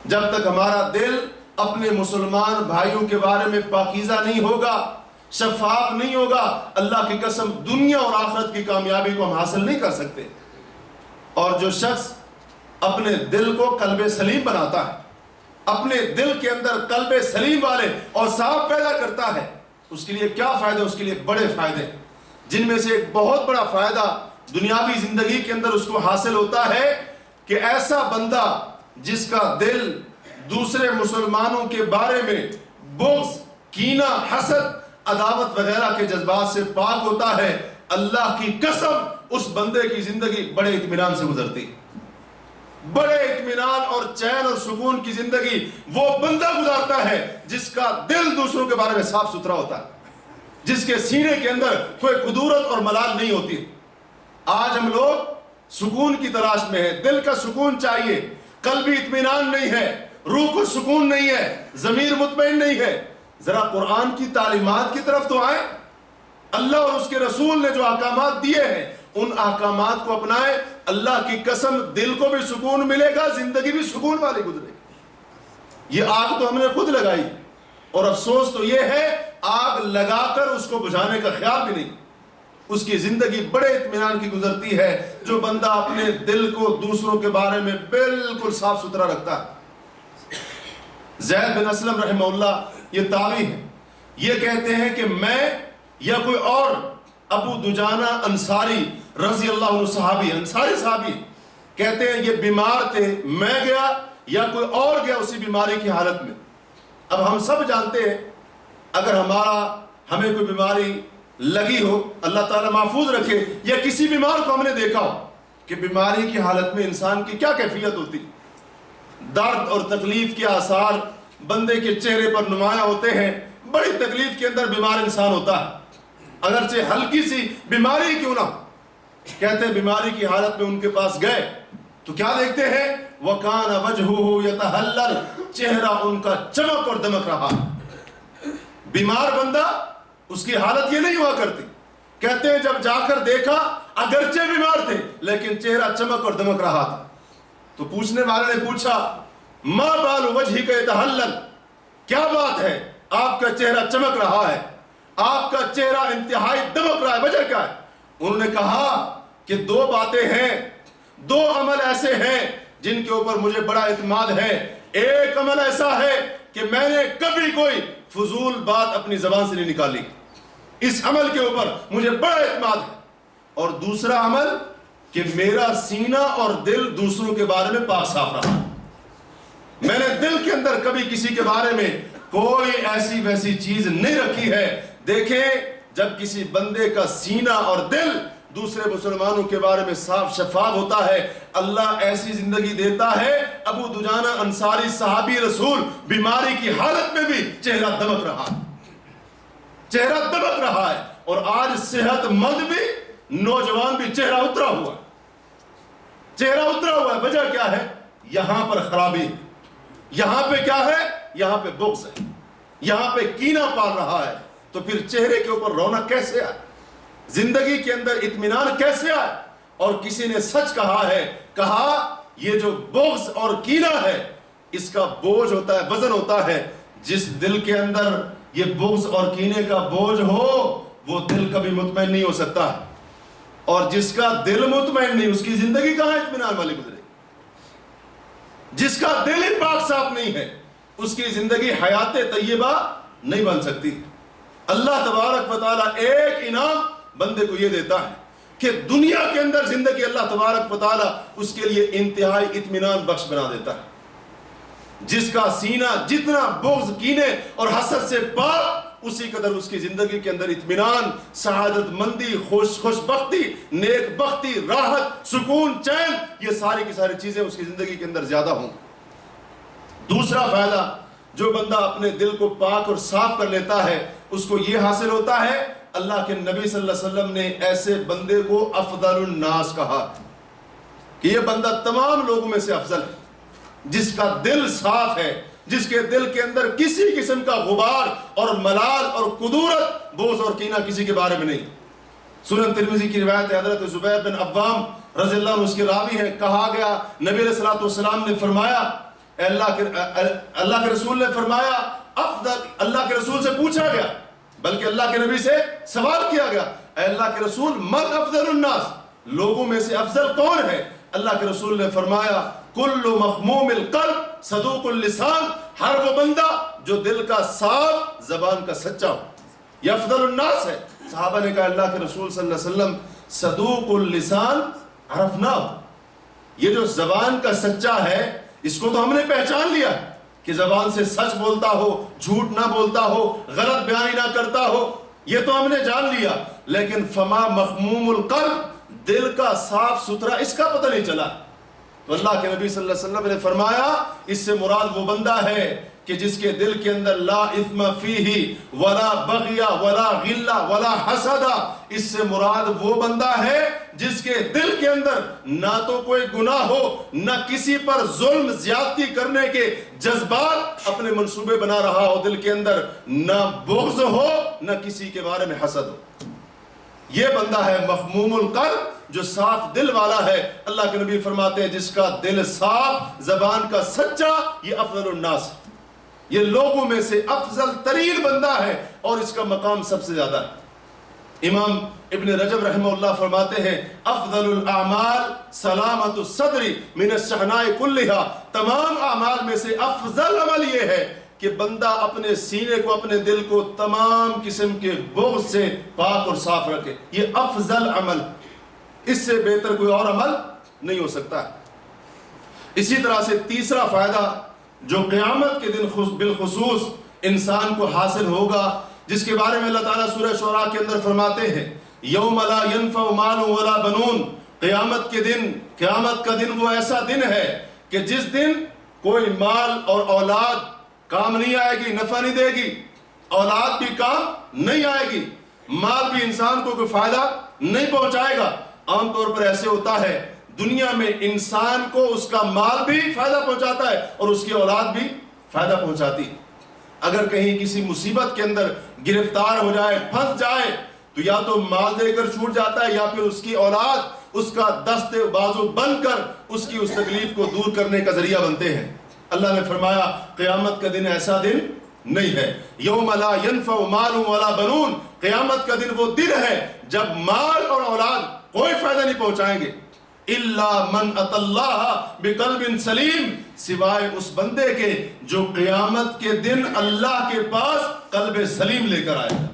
جب تک ہمارا دل اپنے مسلمان بھائیوں کے بارے میں پاکیزہ نہیں ہوگا، شفاف نہیں ہوگا. اللہ کی قسم دنیا اور آخرت کی کامیابی کو ہم حاصل نہیں کر سکتے. اور جو شخص اپنے دل کو قلب سلیم بناتا ہے، اپنے دل کے اندر قلب سلیم والے اور صاف پیدا کرتا ہے، اس کے لیے کیا فائدہ؟ اس کے لیے بڑے فائدے، جن میں سے ایک بہت بڑا فائدہ دنیاوی زندگی کے اندر اس کو حاصل ہوتا ہے کہ ایسا بندہ جس کا دل دوسرے مسلمانوں کے بارے میں بغض، کینہ، حسد، عداوت وغیرہ کے جذبات سے پاک ہوتا ہے، اللہ کی قسم اس بندے کی زندگی بڑے اطمینان سے گزرتی ہے. بڑے اطمینان اور چین اور سکون کی زندگی وہ بندہ گزارتا ہے جس کا دل دوسروں کے بارے میں صاف ستھرا ہوتا ہے، جس کے سینے کے اندر کوئی کدورت اور ملال نہیں ہوتی. آج ہم لوگ سکون کی تلاش میں ہیں، دل کا سکون چاہیے، قلبی اطمینان نہیں ہے، روح کو سکون نہیں ہے، ضمیر مطمئن نہیں ہے. ذرا قرآن کی تعلیمات کی طرف تو آئیں. اللہ اور اس کے رسول نے جو احکامات دیے ہیں ان احکامات کو اپنائیں. اللہ کی قسم دل کو بھی سکون ملے گا، زندگی بھی سکون والی گزرے گی. یہ آگ تو ہم نے خود لگائی، اور افسوس تو یہ ہے آگ لگا کر اس کو بجھانے کا خیال بھی نہیں. اس کی زندگی بڑے اطمینان کی گزرتی ہے جو بندہ اپنے دل کو دوسروں کے بارے میں بالکل صاف ستھرا رکھتا ہے. زید بن اسلم رحمہ اللہ یہ تابعی ہے، یہ کہتے ہیں کہ میں یا کوئی اور ابو دجانہ انصاری رضی اللہ عنہ صحابی، انصاری صحابی، کہتے ہیں یہ بیمار تھے، میں گیا یا کوئی اور گیا اسی بیماری کی حالت میں. اب ہم سب جانتے ہیں اگر ہمیں کوئی بیماری لگی ہو، اللہ تعالیٰ محفوظ رکھے، یا کسی بیمار کو ہم نے دیکھا ہو کہ بیماری کی حالت میں انسان کی کیا کیفیت ہوتی. درد اور تکلیف کے آثار بندے کے چہرے پر نمایاں ہوتے ہیں. بڑی تکلیف کے اندر بیمار انسان ہوتا ہے, اگرچہ ہلکی سی بیماری کیوں نہ. کہتے ہیں بیماری کی حالت میں ان کے پاس گئے تو کیا دیکھتے ہیں؟ وَكَانَ وَجْهُهُ يَتَهَلَّلُ, چہرہ ان کا چمک اور دمک رہا. بیمار بندہ اس کی حالت یہ نہیں ہوا کرتی. کہتے ہیں جب جا کر دیکھا اگرچہ بیمار تھے لیکن چہرہ چمک اور دمک رہا تھا. تو پوچھنے والے نے پوچھا مَا بَالُ وَجْهِكَ يَتَهَلَّلُ, کیا بات ہے آپ کا چہرہ چمک رہا ہے, آپ کا چہرہ انتہائی دمک رہا ہے, وجہ کیا ہے؟ انہوں نے کہا کہ دو باتیں ہیں, دو عمل ایسے ہیں جن کے اوپر مجھے بڑا اعتماد ہے. ایک عمل ایسا ہے کہ میں نے کبھی کوئی فضول بات اپنی زبان سے نہیں نکالی, اس عمل کے اوپر مجھے بڑا اعتماد ہے. اور دوسرا عمل کہ میرا سینہ اور دل دوسروں کے بارے میں پاک صاف رہا. میں نے دل کے اندر کبھی کسی کے بارے میں کوئی ایسی ویسی چیز نہیں رکھی ہے. دیکھیں جب کسی بندے کا سینہ اور دل دوسرے مسلمانوں کے بارے میں صاف شفاف ہوتا ہے, اللہ ایسی زندگی دیتا ہے. ابو دجانہ انصاری صحابی رسول بیماری کی حالت میں بھی چہرہ دمک رہا ہے, چہرہ دمک رہا ہے. اور آج صحت مند بھی, نوجوان بھی چہرہ اترا ہوا ہے, چہرہ اترا ہوا ہے. وجہ کیا ہے؟ یہاں پر خرابی, یہاں پہ کیا ہے؟ یہاں پہ بغض ہے, یہاں پہ کینہ پال رہا ہے. تو پھر چہرے کے اوپر رونق کیسے آئے, زندگی کے اندر اطمینان کیسے آئے؟ اور کسی نے سچ کہا ہے, کہا یہ جو بغض اور کینہ ہے اس کا بوجھ ہوتا ہے, وزن ہوتا ہے. جس دل کے اندر یہ بغض اور کینے کا بوجھ ہو وہ دل کبھی مطمئن نہیں ہو سکتا, اور جس کا دل مطمئن نہیں اس کی زندگی کہاں اطمینان والی گزرے. جس کا دل ہی پاک صاف نہیں ہے اس کی زندگی حیات طیبہ نہیں بن سکتی. اللہ تبارک و تعالیٰ ایک انعام بندے کو یہ دیتا ہے کہ دنیا کے اندر زندگی اللہ تبارک و تعالیٰ اس کے لیے انتہائی اطمینان بخش بنا دیتا ہے. جس کا سینہ جتنا بغض کینے اور حسد سے پاک اسی قدر اس کی زندگی کے اندر اطمینان, سعادت مندی, خوش بختی, نیک بختی, راحت, سکون, چین, یہ ساری کی ساری چیزیں اس کی زندگی کے اندر زیادہ ہوں. دوسرا فائدہ جو بندہ اپنے دل کو پاک اور صاف کر لیتا ہے اس کو یہ حاصل ہوتا ہے, اللہ کے نبی صلی اللہ علیہ وسلم نے ایسے بندے کو افضل الناس کہا کہ یہ بندہ تمام لوگوں میں سے افضل ہے جس کا دل صاف ہے, جس کے دل کے اندر کسی قسم کا غبار اور ملال اور قدورت, بغض اور کینہ کسی کے بارے میں نہیں. سنن ترمذی کی روایت ہے, حضرت زبیر بن عوام رضی اللہ عنہ اس کے راوی ہیں, کہا گیا نبی علیہ الصلوۃ والسلام نے فرمایا, اللہ کے رسول نے فرمایا افضل, اللہ کے رسول سے پوچھا گیا, بلکہ اللہ کے نبی سے سوال کیا گیا, اے اللہ کے رسول من افضل الناس, لوگوں میں سے افضل کون ہے؟ اللہ کے رسول نے فرمایا کل مخموم القلب صدوق اللسان, ہر وہ بندہ جو دل کا صاف زبان کا سچا ہو یہ افضل الناس ہے. صحابہ نے کہا اللہ کے رسول صلی اللہ علیہ وسلم صدوق اللسان عرفنا, یہ جو زبان کا سچا ہے اس کو تو ہم نے پہچان لیا کہ زبان سے سچ بولتا ہو, جھوٹ نہ بولتا ہو, غلط بیانی نہ کرتا ہو, یہ تو ہم نے جان لیا. لیکن فما مخموم القلب, دل کا صاف ستھرا, اس کا پتہ نہیں چلا. تو اللہ کے نبی صلی اللہ علیہ وسلم نے فرمایا اس سے مراد وہ بندہ ہے کہ جس کے دل کے اندر لا اثم فیہ ولا بغی ولا غل ولا حسد, اس سے مراد وہ بندہ ہے جس کے دل کے اندر نہ تو کوئی گناہ ہو, نہ کسی پر ظلم زیادتی کرنے کے جذبات اپنے منصوبے بنا رہا ہو دل کے اندر, نہ بغض ہو, نہ کسی کے بارے میں حسد ہو. یہ بندہ ہے مخموم القلب جو صاف دل والا ہے. اللہ کے نبی فرماتے ہیں جس کا دل صاف, زبان کا سچا, یہ افضل الناس, یہ لوگوں میں سے افضل ترین بندہ ہے اور اس کا مقام سب سے زیادہ ہے. امام ابن رجب رحمہ اللہ فرماتے ہیں افضل الاعمال سلامت الصدر من الشحناء کلھا, تمام اعمال میں سے افضل عمل یہ ہے کہ بندہ اپنے سینے کو, اپنے دل کو تمام قسم کے بغض سے پاک اور صاف رکھے. یہ افضل عمل, اس سے بہتر کوئی اور عمل نہیں ہو سکتا. اسی طرح سے تیسرا فائدہ جو قیامت کے دن بالخصوص انسان کو حاصل ہوگا, جس کے بارے میں اللہ تعالیٰ سورہ شعراء کے اندر فرماتے ہیں یوم لا ينفع مال ولا بنون قیامت کا دن وہ ایسا دن ہے کہ جس دن کوئی مال اور اولاد کام نہیں آئے گی، نفع نہیں دے گی، اولاد بھی کام نہیں آئے گی، مال بھی انسان کو کوئی فائدہ نہیں پہنچائے گا۔ عام طور پر ایسے ہوتا ہے دنیا میں انسان کو اس کا مال بھی فائدہ پہنچاتا ہے اور اس کی اولاد بھی فائدہ پہنچاتی ہے۔ اگر کہیں کسی مصیبت کے اندر گرفتار ہو جائے، پھنس جائے، تو یا تو مال دے کر چھوٹ جاتا ہے یا پھر اس کی اولاد اس کا دست بازو بن کر اس کی اس تکلیف کو دور کرنے کا ذریعہ بنتے ہیں۔ اللہ نے فرمایا قیامت کا دن ایسا دن نہیں ہے، یوم لا ینفع مال ولا بنون، قیامت کا دن وہ دن ہے جب مال اور اولاد کوئی فائدہ نہیں پہنچائیں گے، الا من اتى اللہ بقلب سلیم، سوائے اس بندے کے جو قیامت کے دن اللہ کے پاس قلب سلیم لے کر آئے گا۔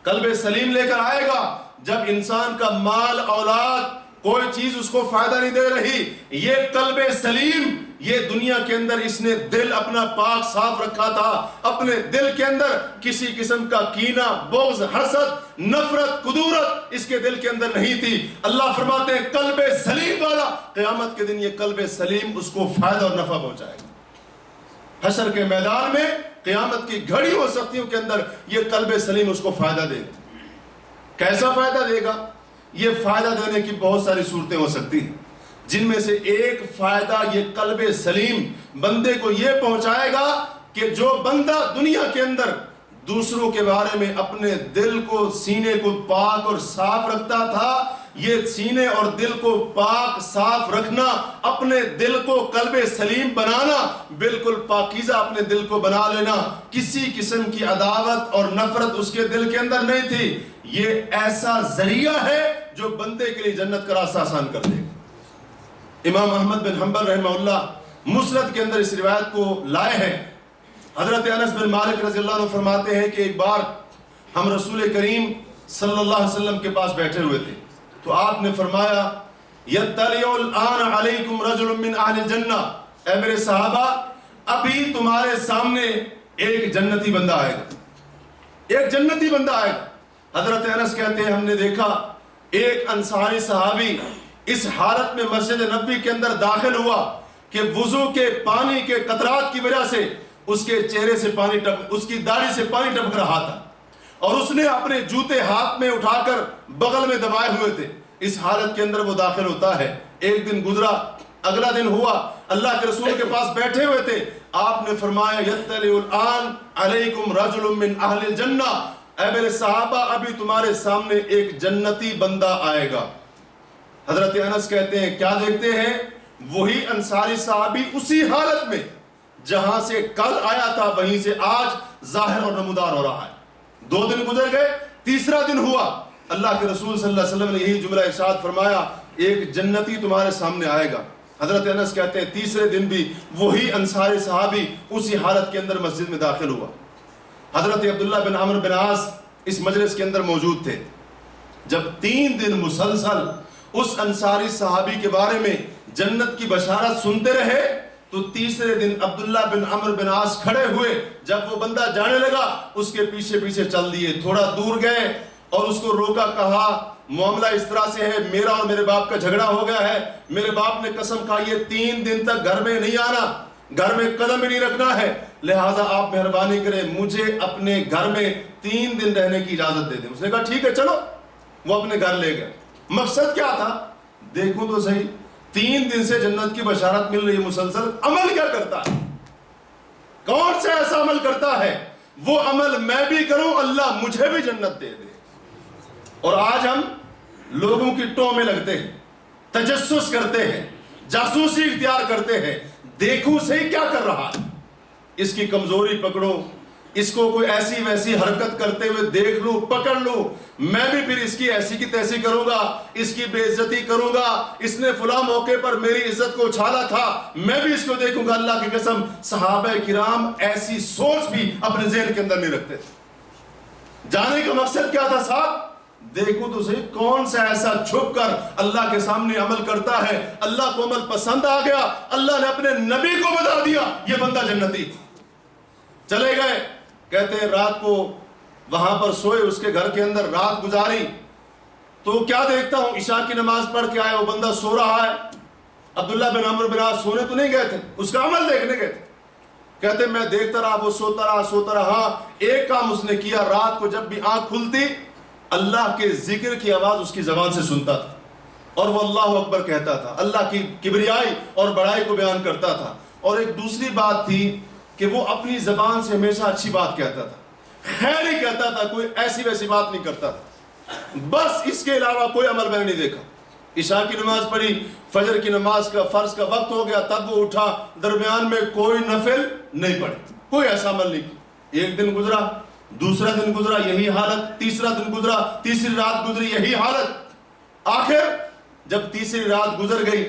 قلب سلیم لے کر آئے گا جب انسان کا مال اولاد کوئی چیز اس کو فائدہ نہیں دے رہی، یہ قلب سلیم، یہ دنیا کے اندر اس نے دل اپنا پاک صاف رکھا تھا، اپنے دل کے اندر کسی قسم کا کینہ، بغض، حسد، نفرت، کدورت اس کے دل کے اندر نہیں تھی۔ اللہ فرماتے ہیں قلب سلیم والا قیامت کے دن یہ قلب سلیم اس کو فائدہ اور نفع پہنچائے گا۔ حشر کے میدان میں قیامت کی گھڑی ہو سختیوں کے اندر یہ قلب سلیم اس کو فائدہ دے گا۔ کیسا فائدہ دے گا؟ یہ فائدہ دینے کی بہت ساری صورتیں ہو سکتی ہیں، جن میں سے ایک فائدہ یہ قلب سلیم بندے کو یہ پہنچائے گا کہ جو بندہ دنیا کے اندر دوسروں کے بارے میں اپنے دل کو، سینے کو پاک اور صاف رکھتا تھا، یہ سینے اور دل کو پاک صاف رکھنا، اپنے دل کو قلب سلیم بنانا، بالکل پاکیزہ اپنے دل کو بنا لینا، کسی قسم کی عداوت اور نفرت اس کے دل کے اندر نہیں تھی، یہ ایسا ذریعہ ہے جو بندے کے لیے جنت کا راستہ آسان کر دے گا۔ امام احمد بن حنبل رحمہ اللہ مسند کے اندر اس روایت کو لائے ہیں۔ حضرت انس بن مالک رضی اللہ عنہ فرماتے ہیں کہ ایک بار ہم رسول کریم صلی اللہ علیہ وسلم کے پاس بیٹھے ہوئے تھے، تو آپ نے فرمایا یطلع الآن علیکم رجل من اہل الجنہ، اے میرے صحابہ ابھی تمہارے سامنے ایک جنتی بندہ آئے گا، ایک جنتی بندہ آئے گا۔ حضرت انس کہتے ہیں ہم نے دیکھا ایک انصاری صحابی اس حالت میں مسجد نبوی کے اندر داخل ہوا کہ وضو کے پانی کے قطرات کی وجہ سے اس کے چہرے سے پانی اس کی داڑھی سے پانی ٹپک رہا تھا، اور اس نے اپنے جوتے ہاتھ میں اٹھا کر بغل میں دبائے ہوئے تھے۔ اس حالت کے اندر وہ داخل ہوتا ہے۔ ایک دن گزرا، اگلا دن ہوا، اللہ کے رسول کے پاس بیٹھے ہوئے تھے، آپ نے فرمایا یطلع الآن علیکم رجل من اہل الجنہ، اے میرے صحابہ ابھی تمہارے سامنے ایک جنتی بندہ آئے گا۔ حضرت انس کہتے ہیں کیا دیکھتے ہیں؟ وہی انصاری صحابی اسی حالت میں جہاں سے کل آیا تھا وہیں سے آج ظاہر اور نمودار ہو رہا ہے۔ 2 دن گزر گئے، تیسرا دن ہوا، اللہ کے رسول صلی اللہ علیہ وسلم نے یہی جملہ ارشاد فرمایا ایک جنتی تمہارے سامنے آئے گا۔ حضرت انس کہتے ہیں تیسرے دن بھی وہی انصاری صحابی اسی حالت کے اندر مسجد میں داخل ہوا۔ حضرت عبداللہ بن عمرو بن عاص اس مجلس کے اندر موجود تھے۔ جب 3 دن مسلسل اس انصاری صحابی کے بارے میں جنت کی بشارت سنتے رہے، تو تیسرے دن عبداللہ بن عمرو بن عاص کھڑے ہوئے، جب وہ بندہ جانے لگا اس کے پیچھے پیچھے چل دیے، تھوڑا دور گئے اور اس کو روکا، کہا معاملہ اس طرح سے ہے، میرا اور میرے باپ کا جھگڑا ہو گیا ہے، میرے باپ نے قسم کھائی ہے 3 دن تک گھر میں نہیں آنا، گھر میں قدم ہی نہیں رکھنا ہے، لہٰذا آپ مہربانی کریں مجھے اپنے گھر میں 3 دن رہنے کی اجازت دے دیں۔ اس نے کہا ٹھیک ہے چلو، وہ اپنے گھر لے گئے۔ مقصد کیا تھا؟ دیکھوں تو صحیح، 3 دن سے جنت کی بشارت مل رہی ہے مسلسل، عمل کیا کرتا ہے؟ کون سے ایسا عمل کرتا ہے وہ عمل میں بھی کروں اللہ مجھے بھی جنت دے دے؟ اور آج ہم لوگوں کی ٹو میں لگتے ہیں، تجسس کرتے ہیں، جاسوسی اختیار کرتے ہیں، دیکھوں صحیح کیا کر رہا ہے، اس کی کمزوری پکڑو، اس کو کوئی ایسی ویسی حرکت کرتے ہوئے دیکھ لوں، پکڑ لوں، میں بھی پھر اس کی ایسی کی تیسی کروں گا، اس کی بے عزتی کروں گا، اس نے فلاں موقع پر میری عزت کو اچھالا تھا، میں بھی اس کو دیکھوں گا۔ اللہ کی قسم صحابہ کرام ایسی سوچ بھی اپنے ذہن کے اندر نہیں رکھتے تھے۔ جانے کا مقصد کیا تھا صاحب؟ دیکھو تو صحیح کون سا ایسا چھپ کر اللہ کے سامنے عمل کرتا ہے، اللہ کو عمل پسند آ گیا، اللہ نے اپنے نبی کو بتا دیا یہ بندہ جنتی۔ چلے گئے، کہتے ہیں رات کو وہاں پر سوئے، اس کے گھر کے اندر رات گزاری، تو کیا دیکھتا ہوں عشاء کی نماز پڑھ کے آیا وہ بندہ سو رہا ہے. عبداللہ بن عمرو بن عاص سونے تو نہیں گئے تھے, اس کا عمل دیکھنے گئے تھے. کہتے میں دیکھتا رہا وہ سوتا رہا. ہاں ایک کام اس نے کیا, رات کو جب بھی آنکھ کھلتی اللہ کے ذکر کی آواز اس کی زبان سے سنتا تھا اور وہ اللہ اکبر کہتا تھا, اللہ کی کبریائی اور بڑائی کو بیان کرتا تھا. اور ایک دوسری بات تھی کہ وہ اپنی زبان سے ہمیشہ اچھی بات کہتا تھا, خیر ہی کہتا تھا, کوئی ایسی ویسی بات نہیں کرتا تھا. بس اس کے علاوہ کوئی عمل میں نے نہیں دیکھا. عشاء کی نماز پڑھی, فجر کی نماز کا فرض کا وقت ہو گیا, تب وہ اٹھا, درمیان میں کوئی نفل نہیں پڑھی, کوئی ایسا عمل نہیں کیا. ایک دن گزرا, دوسرا دن گزرا, یہی حالت. تیسرا دن گزرا, تیسری رات گزری, یہی حالت. آخر جب تیسری رات گزر گئی,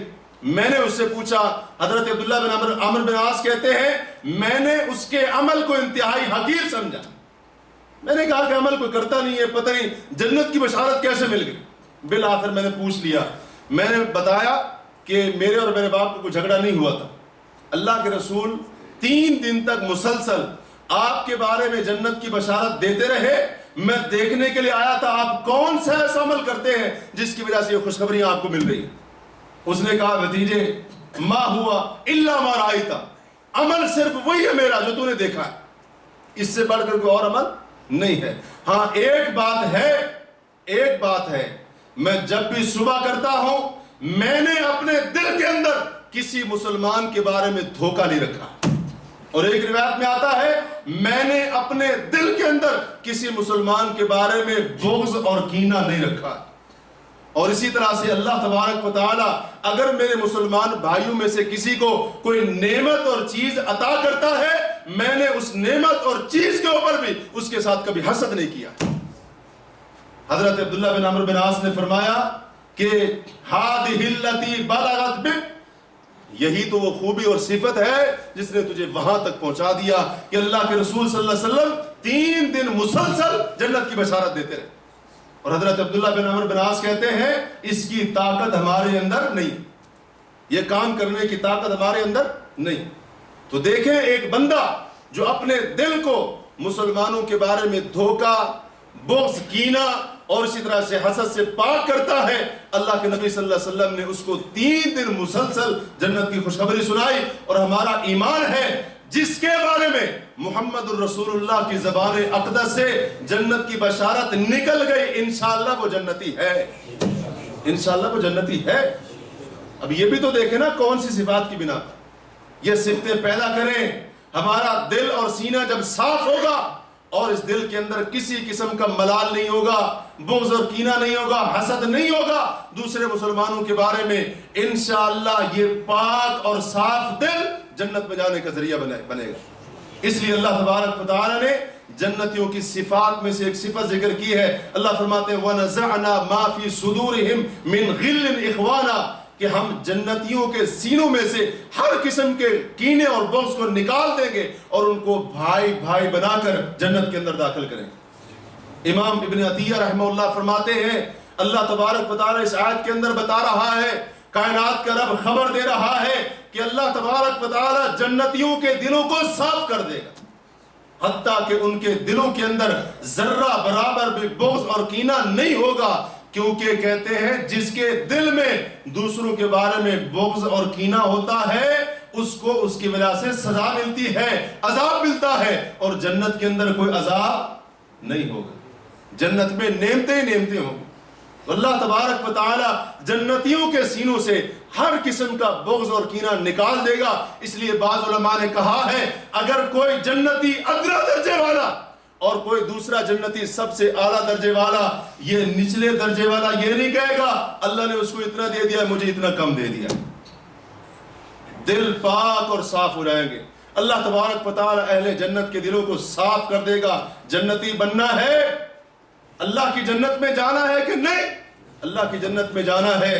میں نے اس سے پوچھا, حضرت عبداللہ بن عمرو بن عاص کہتے ہیں میں نے اس کے عمل کو انتہائی حقیر سمجھا. میں نے کہا کہ عمل کوئی کرتا نہیں ہے, پتہ نہیں جنت کی بشارت کیسے مل گئی. بالآخر میں نے پوچھ لیا, میں نے بتایا کہ میرے اور میرے باپ کو کوئی جھگڑا نہیں ہوا تھا. اللہ کے رسول 3 دن تک مسلسل آپ کے بارے میں جنت کی بشارت دیتے رہے. میں دیکھنے کے لیے آیا تھا آپ کون سا ایسا عمل کرتے ہیں جس کی وجہ سے یہ خوشخبریاں آپ کو مل رہی ہیں. اس نے کہا بھتیجے ما ہوا الا ما رأیتا, عمل صرف وہی ہے میرا جو تو نے دیکھا ہے, اس سے بڑھ کر کوئی اور عمل نہیں ہے. ہاں ایک بات ہے, میں جب بھی صبح کرتا ہوں میں نے اپنے دل کے اندر کسی مسلمان کے بارے میں دھوکہ نہیں رکھا. اور ایک روایت میں آتا ہے میں نے اپنے دل کے اندر کسی مسلمان کے بارے میں بغض اور کینہ نہیں رکھا. اور اسی طرح سے اللہ تبارک و تعالی اگر میرے مسلمان بھائیوں میں سے کسی کو کوئی نعمت اور چیز عطا کرتا ہے, میں نے اس نعمت اور چیز کے اوپر بھی اس کے ساتھ کبھی حسد نہیں کیا. حضرت عبداللہ بن عمرو بن عاص نے فرمایا کہ ہذہ التی بلغت بک, یہی تو وہ خوبی اور صفت ہے جس نے تجھے وہاں تک پہنچا دیا کہ اللہ کے رسول صلی اللہ علیہ وسلم 3 دن مسلسل جنت کی بشارت دیتے رہے. اور حضرت عبداللہ بن عمرو بن عاص کہتے ہیں اس کی طاقت ہمارے اندر نہیں, یہ کام کرنے کی طاقت ہمارے اندر نہیں. تو دیکھیں ایک بندہ جو اپنے دل کو مسلمانوں کے بارے میں دھوکہ, بغض, کینہ اور اسی طرح سے حسد سے پاک کرتا ہے, اللہ کے نبی صلی اللہ علیہ وسلم نے اس کو 3 دن مسلسل جنت کی خوشخبری سنائی. اور ہمارا ایمان ہے جس کے بارے میں محمد الرسول اللہ کی زبان اقدس سے جنت کی بشارت نکل گئی, انشاءاللہ وہ جنتی ہے, انشاءاللہ وہ جنتی ہے. اب یہ بھی تو دیکھیں نا کون سی صفات کی بنا پر یہ صفتیں پیدا کریں. ہمارا دل اور سینہ جب صاف ہوگا اور اس دل کے اندر کسی قسم کا ملال نہیں ہوگا, بغض اور کینہ نہیں ہوگا, حسد نہیں ہوگا دوسرے مسلمانوں کے بارے میں, انشاءاللہ یہ پاک اور صاف دل جنت میں جانے کا ذریعہ بنے گا. اس لیے اللہ تبارک و تعالی نے جنتیوں کی صفات میں سے ایک صفت ذکر کی ہے. اللہ فرماتے ہیں وَنَزَعْنَا مَا فِي صُدُورِهِمْ مِنْ غِلٍّ إِخْوَانًا, کہ ہم جنتیوں کے سینوں میں سے ہر قسم کے کینے اور بغض کو نکال دیں گے اور ان کو بھائی بھائی بنا کر جنت کے اندر داخل کریں گے. امام ابن عطیہ رحمہ اللہ فرماتے ہیں اللہ تبارک و تعالی اس آیت کے اندر بتا رہا ہے, کائنات کا رب خبر دے رہا ہے کہ اللہ تبارک و تعالی جنتیوں کے دلوں کو صاف کر دے گا, حتیٰ کہ ان کے دلوں کے اندر ذرہ برابر بھی بغض اور کینہ نہیں ہوگا. کیونکہ کہتے ہیں جس کے دل میں دوسروں کے بارے میں بغض اور کینہ ہوتا ہے اس کو اس کی وجہ سے سزا ملتی ہے, عذاب ملتا ہے. اور جنت کے اندر کوئی عذاب نہیں ہوگا, جنت میں نعمتیں نعمتیں ہوں گی. اللہ تبارک و تعالی جنتیوں کے سینوں سے ہر قسم کا بغض اور کینہ نکال دے گا. اس لیے بعض علماء نے کہا ہے اگر کوئی جنتی ادنا درجے والا اور کوئی دوسرا جنتی سب سے اعلیٰ درجے والا یہ نچلے درجے والا یہ نہیں کہے گا اللہ نے اس کو اتنا دے دیا مجھے اتنا کم دے دیا. دل پاک اور صاف ہو جائیں گے. اللہ تبارک و تعالی اہل جنت کے دلوں کو صاف کر دے گا. جنتی بننا ہے, اللہ کی جنت میں جانا ہے کہ نہیں؟ اللہ کی جنت میں جانا ہے.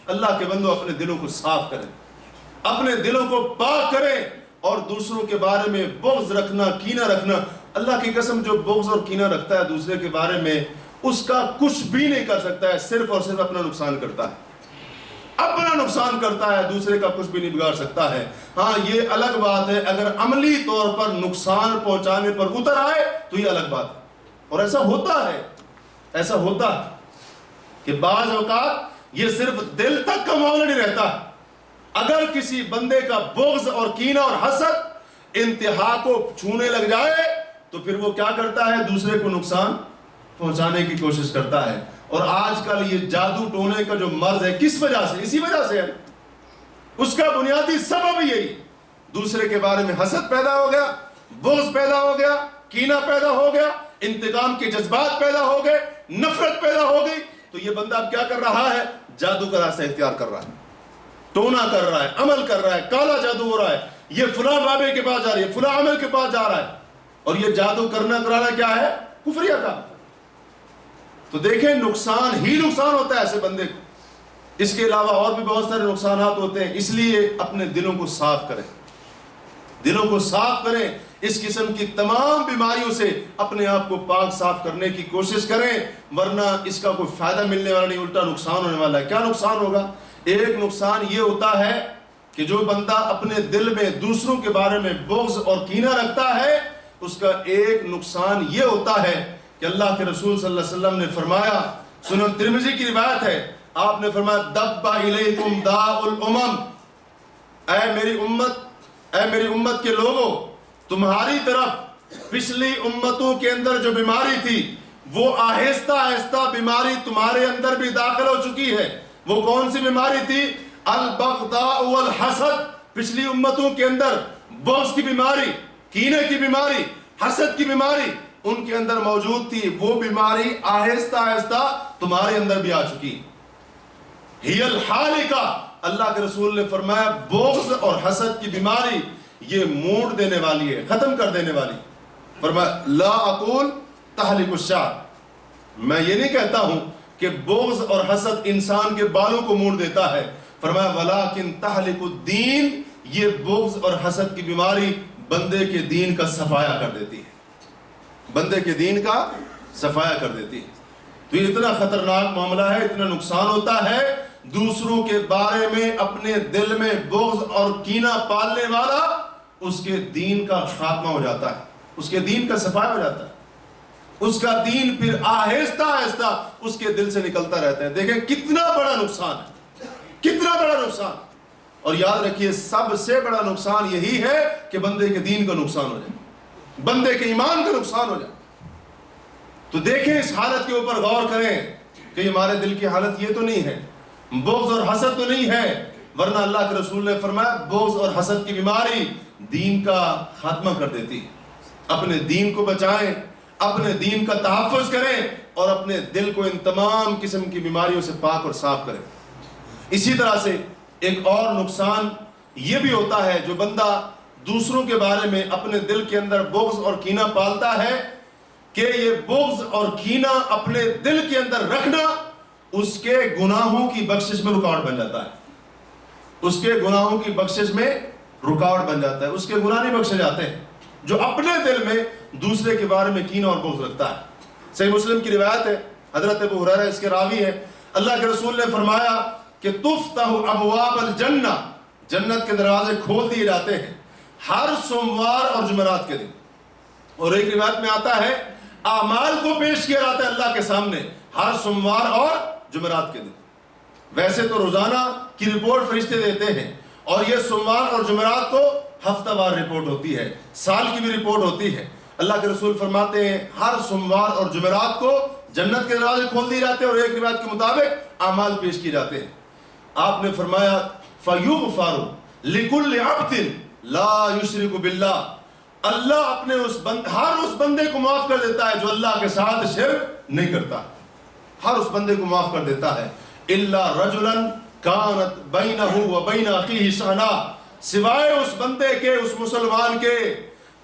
اللہ کے بندوں اپنے دلوں کو صاف کریں, اپنے دلوں کو پاک کریں اور دوسروں کے بارے میں بغض رکھنا, کینہ رکھنا, اللہ کی قسم جو بغض اور کینہ رکھتا ہے دوسرے کے بارے میں اس کا کچھ بھی نہیں کر سکتا ہے, صرف اور صرف اپنا نقصان کرتا ہے, اپنا نقصان کرتا ہے, دوسرے کا کچھ بھی نہیں بگاڑ سکتا ہے. ہاں یہ الگ بات ہے اگر عملی طور پر نقصان پہنچانے پر اتر آئے تو یہ الگ بات ہے. اور ایسا ہوتا ہے, ایسا ہوتا ہے کہ بعض اوقات یہ صرف دل تک کا معاملہ نہیں رہتا. اگر کسی بندے کا بغض اور کینہ اور حسد انتہا کو چھونے لگ جائے تو پھر وہ کیا کرتا ہے؟ دوسرے کو نقصان پہنچانے کی کوشش کرتا ہے. اور آج کل یہ جادو ٹونے کا جو مرض ہے کس وجہ سے؟ اسی وجہ سے ہے. اس کا بنیادی سبب یہی، دوسرے کے بارے میں حسد پیدا ہو گیا، بغض پیدا ہو گیا، کینہ پیدا ہو گیا، انتقام کے جذبات پیدا ہو گئے، نفرت پیدا ہو گئی. تو یہ بندہ اب کیا کر رہا ہے؟ جادو کا راستہ اختیار کر رہا ہے، ٹونا کر رہا ہے، عمل کر رہا ہے، کالا جادو ہو رہا ہے. یہ فلاں بابے کے پاس جا رہی ہے، فلاں عمل کے پاس جا رہا ہے. اور یہ جادو کرنا کرانا کیا ہے؟ کفریہ کا. تو دیکھیں نقصان ہی نقصان ہوتا ہے ایسے بندے کو. اس کے علاوہ اور بھی بہت سارے نقصانات ہوتے ہیں. اس لیے اپنے دلوں کو صاف کریں، دلوں کو صاف کریں. اس قسم کی تمام بیماریوں سے اپنے آپ کو پاک صاف کرنے کی کوشش کریں، ورنہ اس کا کوئی فائدہ ملنے والا نہیں، الٹا نقصان ہونے والا ہے. کیا نقصان ہوگا؟ ایک نقصان یہ ہوتا ہے کہ جو بندہ اپنے دل میں دوسروں کے بارے میں بغض اور کینہ رکھتا ہے، اس کا ایک نقصان یہ ہوتا ہے کہ اللہ کے رسول صلی اللہ علیہ وسلم نے فرمایا، سنن ترمذی کی روایت ہے، آپ نے فرمایا دب الیکم داء الامم، اے میری امت کے لوگوں، تمہاری طرف پچھلی امتوں کے اندر جو بیماری تھی وہ آہستہ آہستہ بیماری تمہارے اندر بھی داخل ہو چکی ہے. وہ کون سی بیماری تھی؟ البغضاء والحسد. پچھلی امتوں کے اندر بغض کی بیماری، کینے کی بیماری، حسد کی بیماری ان کے اندر موجود تھی. وہ بیماری آہستہ آہستہ تمہارے اندر بھی آ چکی. ہی الحالکہ، اللہ کے رسول نے فرمایا بغض اور حسد کی بیماری یہ موڑ دینے والی ہے، ختم کر دینے والی. فرمایا لا اقول تہلک الشعر، میں یہ نہیں کہتا ہوں کہ بغض اور حسد انسان کے بالوں کو موڑ دیتا ہے. فرمایا ولکن تہلک الدین، یہ بغض اور حسد کی بیماری بندے کے دین کا صفایا کر دیتی ہے، بندے کے دین کا صفایا کر دیتی ہے. تو یہ اتنا خطرناک معاملہ ہے، اتنا نقصان ہوتا ہے. دوسروں کے بارے میں اپنے دل میں بغض اور کینہ پالنے والا، اس کے دین کا خاتمہ ہو جاتا ہے، اس کے دین کا صفایا ہو جاتا ہے. اس کا دین پھر آہستہ آہستہ اس کے دل سے نکلتا رہتا ہے. دیکھیں کتنا بڑا نقصان ہے، کتنا بڑا نقصان. اور یاد رکھیے سب سے بڑا نقصان یہی ہے کہ بندے کے دین کا نقصان ہو جائے، بندے کے ایمان کا نقصان ہو جائے. تو دیکھیں اس حالت کے اوپر غور کریں کہ ہمارے دل کی حالت یہ تو نہیں ہے، بغض اور حسد تو نہیں ہے، ورنہ اللہ کے رسول نے فرمایا بغض اور حسد کی بیماری دین کا خاتمہ کر دیتی ہے. اپنے دین کو بچائیں، اپنے دین کا تحفظ کریں اور اپنے دل کو ان تمام قسم کی بیماریوں سے پاک اور صاف کریں. اسی طرح سے ایک اور نقصان یہ بھی ہوتا ہے، جو بندہ دوسروں کے بارے میں اپنے دل کے اندر بغض اور کینہ پالتا ہے، کہ یہ بغض اور کینہ اپنے دل کے اندر رکھنا اس کے گناہوں کی بخشش میں رکاوٹ بن جاتا ہے. اس کے گناہوں کی بخشش میں رکاوٹ بن جاتا ہے. اس کے گناہ نہیں بخشے جاتے ہیں جو اپنے دل میں دوسرے کے بارے میں کینہ اور بغض رکھتا ہے. صحیح مسلم کی روایت ہے، حضرت ابو ہریرہ اس کے راوی ہے، اللہ کے رسول نے فرمایا کہ تفتح ابواب الجنہ، جنت کے دروازے کھول دیے جاتے ہیں ہر سوموار اور جمعرات کے دن. اور ایک روایت میں آتا ہے اعمال کو پیش کیا جاتا ہے اللہ کے سامنے ہر سوموار اور جمعرات کے دن. ویسے تو روزانہ کی رپورٹ فرشتے دیتے ہیں، اور یہ سوموار اور جمعرات کو ہفتہ وار رپورٹ ہوتی ہے، سال کی بھی رپورٹ ہوتی ہے. اللہ کے رسول فرماتے ہیں ہر سوموار اور جمعرات کو جنت کے دروازے کھول دیے جاتے ہیں، اور ایک روایت کے مطابق اعمال پیش کیے جاتے ہیں. آپ نے فرمایا فَيُغْفَرُ لِكُلِّ عَبْدٍ لَا يُشْرِكُ بِاللَّهِ، اللہ اپنے ہر اس بندے کو معاف کر دیتا ہے جو اللہ کے ساتھ شرک نہیں کرتا. ہر اس بندے کو معاف کر دیتا ہے. إِلَّا رَجُلًا كَانَتْ بَيْنَهُ وَبَيْنَ أَخِيهِ شَحْنَاء، سوائے اس بندے کے، اس مسلمان کے،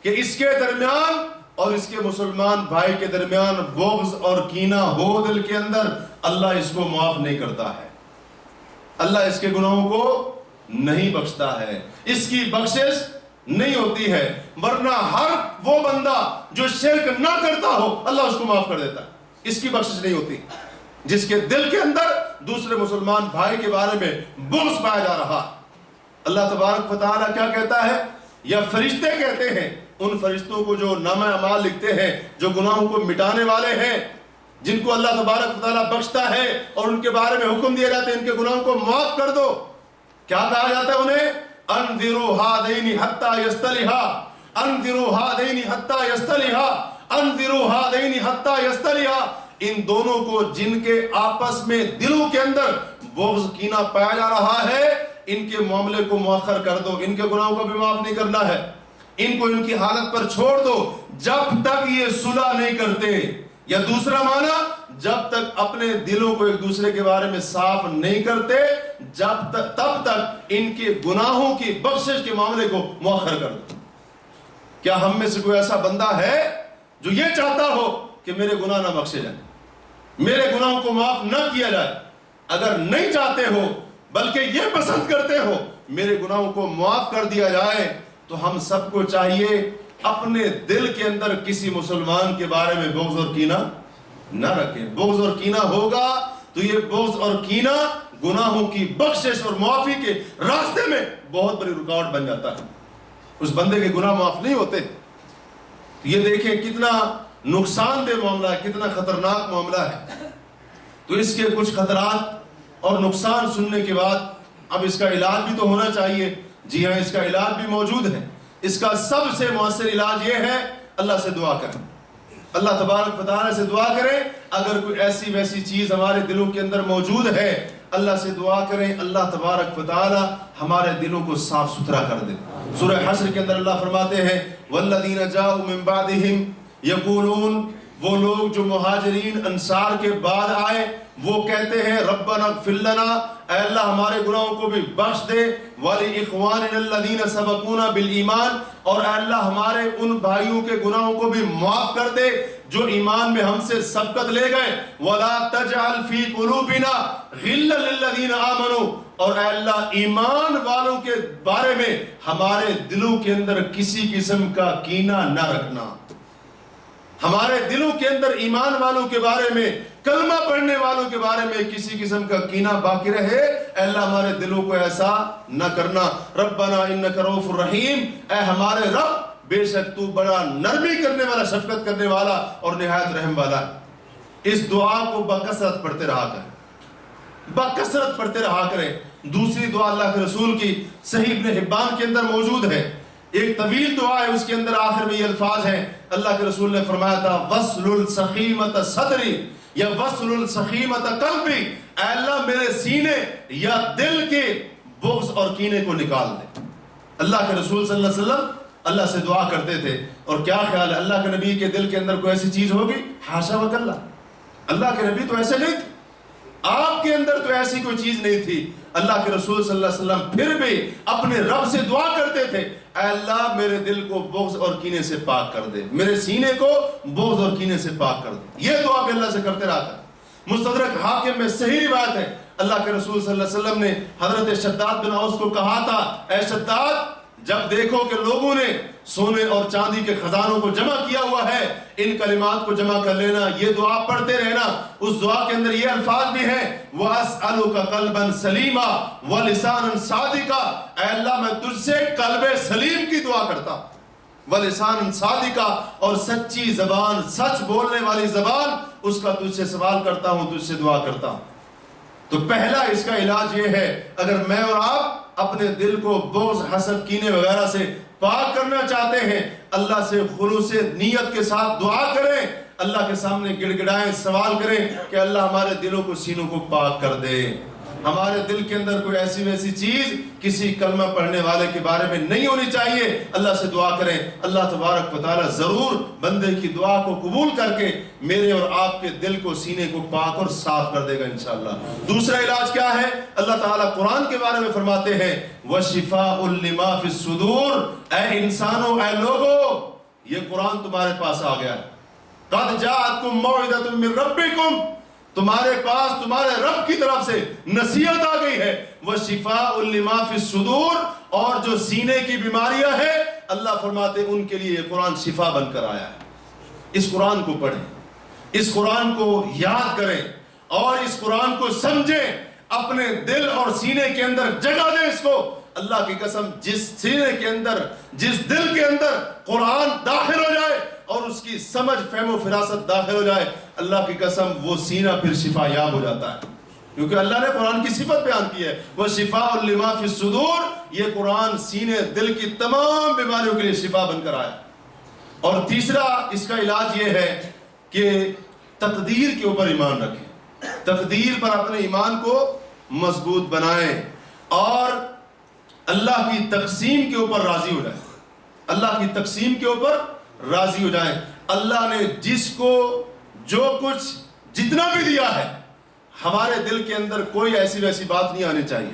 کہ اس کے درمیان اور اس کے مسلمان بھائی کے درمیان بغض اور کینہ ہو دل کے اندر، اللہ اس کو معاف نہیں کرتا ہے، اللہ اس کے گناہوں کو نہیں بخشتا ہے، اس کی بخشش نہیں ہوتی ہے. ورنہ ہر وہ بندہ جو شرک نہ کرتا ہو اللہ اس کو معاف کر دیتا ہے، اس کی بخشش نہیں ہوتی. جس کے دل کے اندر دوسرے مسلمان بھائی کے بارے میں بغض پایا جا رہا، اللہ تبارک و تعالیٰ کیا کہتا ہے، یا فرشتے کہتے ہیں ان فرشتوں کو جو نامہ اعمال لکھتے ہیں، جو گناہوں کو مٹانے والے ہیں، جن کو اللہ تبارک و تعالیٰ بخشتا ہے اور ان کے بارے میں حکم دیا جاتا ہے ان کے گناہوں کو معاف کر دو، کیا کہا جاتا ہے انہیں؟ انذروا ہذین حتی یصطلحا، انذروا ہذین حتی یصطلحا، انذروا ہذین حتی یصطلحا، ان دونوں کو جن کے آپس میں دلوں کے اندر بغض کینہ پایا جا رہا ہے، ان کے معاملے کو مؤخر کر دو، ان کے گناہوں کو بھی معاف نہیں کرنا ہے، ان کو ان کی حالت پر چھوڑ دو جب تک یہ صلح نہیں کرتے، یا دوسرا معنی جب تک اپنے دلوں کو ایک دوسرے کے بارے میں صاف نہیں کرتے تب تک ان کے گناہوں کی بخشش کے معاملے کو مؤخر کر دو۔ کیا ہم میں سے کوئی ایسا بندہ ہے جو یہ چاہتا ہو کہ میرے گناہ نہ بخشے جائیں، میرے گناہوں کو معاف نہ کیا جائے؟ اگر نہیں چاہتے ہو بلکہ یہ پسند کرتے ہو میرے گناہوں کو معاف کر دیا جائے، تو ہم سب کو چاہیے اپنے دل کے اندر کسی مسلمان کے بارے میں بغض اور کینہ نہ رکھیں۔ بغض اور کینہ ہوگا تو یہ بغض اور کینہ گناہوں کی بخشش اور معافی کے راستے میں بہت بڑی رکاوٹ بن جاتا ہے، اس بندے کے گناہ معاف نہیں ہوتے۔ یہ دیکھیں کتنا نقصان دہ معاملہ ہے، کتنا خطرناک معاملہ ہے۔ تو اس کے کچھ خطرات اور نقصان سننے کے بعد اب اس کا علاج بھی تو ہونا چاہیے۔ جی ہاں، اس کا علاج بھی موجود ہے۔ اس کا سب سے مؤثر علاج یہ ہے اللہ سے دعا کریں، اللہ تبارک و تعالیٰ سے دعا کریں۔ اگر کوئی ایسی ویسی چیز ہمارے دلوں کے اندر موجود ہے، اللہ سے دعا کریں، اللہ تبارک و تعالیٰ ہمارے دلوں کو صاف ستھرا کر دے۔ سورہ حشر کے اندر اللہ فرماتے ہیں والذین جاؤوا من بعدہم یقولون، وہ لوگ جو مہاجرین انصار کے بعد آئے وہ کہتے ہیں ربنا اغفر لنا، اے اللہ ہمارے گناہوں کو بھی بخش دے، وَلِإِخْوَانِنَا الَّذِينَ سَبَقُونَا بِالْإِيمَانِ، اور اے اللہ ہمارے ان بھائیوں کے گناہوں کو بھی معاف کر دے جو ایمان میں ہم سے سبقت لے گئے، وَلَا تَجْعَلْ فِي قُلُوبِنَا غِلًّا لِلَّذِينَ آمَنُوا، اور اے اللہ ایمان والوں کے بارے میں ہمارے دلوں کے اندر کسی قسم کا کینہ نہ رکھنا، ہمارے دلوں کے اندر ایمان والوں کے بارے میں، کلمہ پڑھنے والوں کے بارے میں کسی قسم کا کینہ باقی رہے، اے اللہ ہمارے دلوں کو ایسا نہ کرنا۔ ربنا انک رؤوف الرحیم، اے ہمارے رب بے شک تو بڑا نرمی کرنے والا، شفقت کرنے والا اور نہایت رحم والا ہے۔ اس دعا کو بکثرت پڑھتے رہا کریں، بکثرت پڑھتے رہا کریں۔ دوسری دعا اللہ کے رسول کی صحیح ابن حبان کے اندر موجود ہے، ایک طویل دعا ہے، اس کے اندر آخر میں یہ الفاظ ہیں، اللہ کے رسول نے فرمایا تھا وصل السخیمۃ صدری یا وصل السخیمۃ قلبی، اے اللہ میرے سینے یا دل کے بغض اور کینے کو نکال دے۔ اللہ کے رسول صلی اللہ علیہ وسلم اللہ سے دعا کرتے تھے، اور کیا خیال ہے اللہ کے نبی کے دل کے اندر کوئی ایسی چیز ہوگی؟ حاشا وکلا، اللہ کے نبی تو ایسے نہیں تھے، آپ کے اندر تو ایسی کوئی چیز نہیں تھی۔ اللہ کے رسول صلی اللہ علیہ وسلم پھر بھی اپنے رب سے دعا کرتے تھے، اے اللہ میرے دل کو بغض اور کینے سے پاک کر دے، میرے سینے کو بغض اور کینے سے پاک کر دے۔ یہ دعا بھی اللہ سے کرتے رہا تھا۔ مستدرک حاکم میں صحیح روایت ہے، اللہ کے رسول صلی اللہ علیہ وسلم نے حضرت شداد بن اوس کو کہا تھا، اے شداد جب دیکھو کہ لوگوں نے سونے اور چاندی کے خزانوں کو جمع کیا ہوا ہے، ان کلمات کو جمع کر لینا، یہ دعا پڑھتے رہنا۔ اس دعا کے اندر یہ الفاظ بھی ہیں وَأَسْأَلُكَ قَلْبًا سَلِيمًا وَلِسَانًا صَادِقًا، اے اللہ میں تجھ سے قلب سلیم کی دعا کرتا ہوں، وَلِسَانًا صَادِقًا، اور سچی زبان، سچ بولنے والی زبان، اس کا تجھ سے سوال کرتا ہوں، تجھ سے دعا کرتا ہوں۔ تو پہلا اس کا علاج یہ ہے، اگر میں اور آپ اپنے دل کو بغض، حسد، کینے وغیرہ سے پاک کرنا چاہتے ہیں، اللہ سے خلوص نیت کے ساتھ دعا کریں، اللہ کے سامنے گڑ گڑائیں، سوال کریں کہ اللہ ہمارے دلوں کو، سینوں کو پاک کر دے، ہمارے دل کے اندر کوئی ایسی ویسی چیز کسی کلمہ پڑھنے والے کے بارے میں نہیں ہونی چاہیے۔ اللہ سے دعا کریں، اللہ تبارک و تعالیٰ ضرور بندے کی دعا کو قبول کر کے میرے اور آپ کے دل کو، سینے کو پاک اور صاف کر دے گا انشاءاللہ۔ دوسرا علاج کیا ہے؟ اللہ تعالیٰ قرآن کے بارے میں فرماتے ہیں وَشِفَاءٌ لِمَا فِي الصُّدُورِ، اے انسانوں، اے لوگوں، یہ قرآن تمہارے پاس آ گیا ہے۔ قَدْ جَاءَتْكُم مَّوْعِظَةٌ مِّن رَّبِّكُمْ، تمہارے پاس تمہارے رب کی طرف سے نصیحت آ گئی ہے۔ وَشِفَاءٌ لِمَا فِي الصُّدُورِ، اور جو سینے کی بیماریاں ہیں اللہ فرماتے ہیں ان کے لیے یہ قرآن شفا بن کر آیا ہے۔ اس قرآن کو پڑھیں، اس قرآن کو یاد کریں اور اس قرآن کو سمجھیں، اپنے دل اور سینے کے اندر جگہ دیں اس کو۔ اللہ کی قسم، جس سینے کے اندر، جس دل کے اندر قرآن داخل ہو جائے اور اس اس کی سمجھ فہم و فراست داخل ہو جائے، اللہ کی قسم وہ سینہ پھر شفا یاب ہو جاتا ہے، کیونکہ اللہ نے قرآن کی صفت بیان کی ہے، وہ شفاء لما فی الصدور، یہ قرآن سینے دل کی تمام بیماریوں کے لیے شفا بن کر آیا۔ اور تیسرا اس کا علاج یہ ہے کہ تقدیر کے اوپر ایمان رکھیں، تقدیر پر اپنے ایمان کو مضبوط بنائیں اور اللہ کی تقسیم کے اوپر راضی ہو جائیں، اللہ کی تقسیم کے اوپر راضی ہو جائیں۔ اللہ نے جس کو جو کچھ جتنا بھی دیا ہے، ہمارے دل کے اندر کوئی ایسی ویسی بات نہیں آنی چاہیے،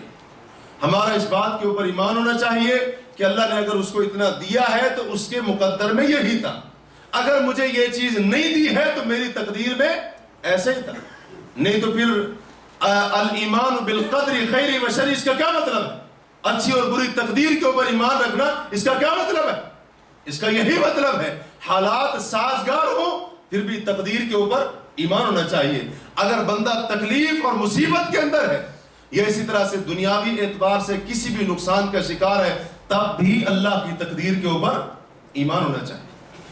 ہمارا اس بات کے اوپر ایمان ہونا چاہیے کہ اللہ نے اگر اس کو اتنا دیا ہے تو اس کے مقدر میں یہی تھا، اگر مجھے یہ چیز نہیں دی ہے تو میری تقدیر میں ایسے ہی تھا، نہیں تو پھر الایمان بالقدر خیر و شر اس کا کیا مطلب ہے؟ اچھی اور بری تقدیر کے اوپر ایمان رکھنا اس کا کیا مطلب ہے؟ اس کا یہی مطلب ہے حالات سازگار ہوں پھر بھی تقدیر کے اوپر ایمان ہونا چاہیے۔ اگر بندہ تکلیف اور مصیبت کے اندر ہے یا اسی طرح سے دنیاوی اعتبار سے کسی بھی نقصان کا شکار ہے، تب بھی اللہ کی تقدیر کے اوپر ایمان ہونا چاہیے،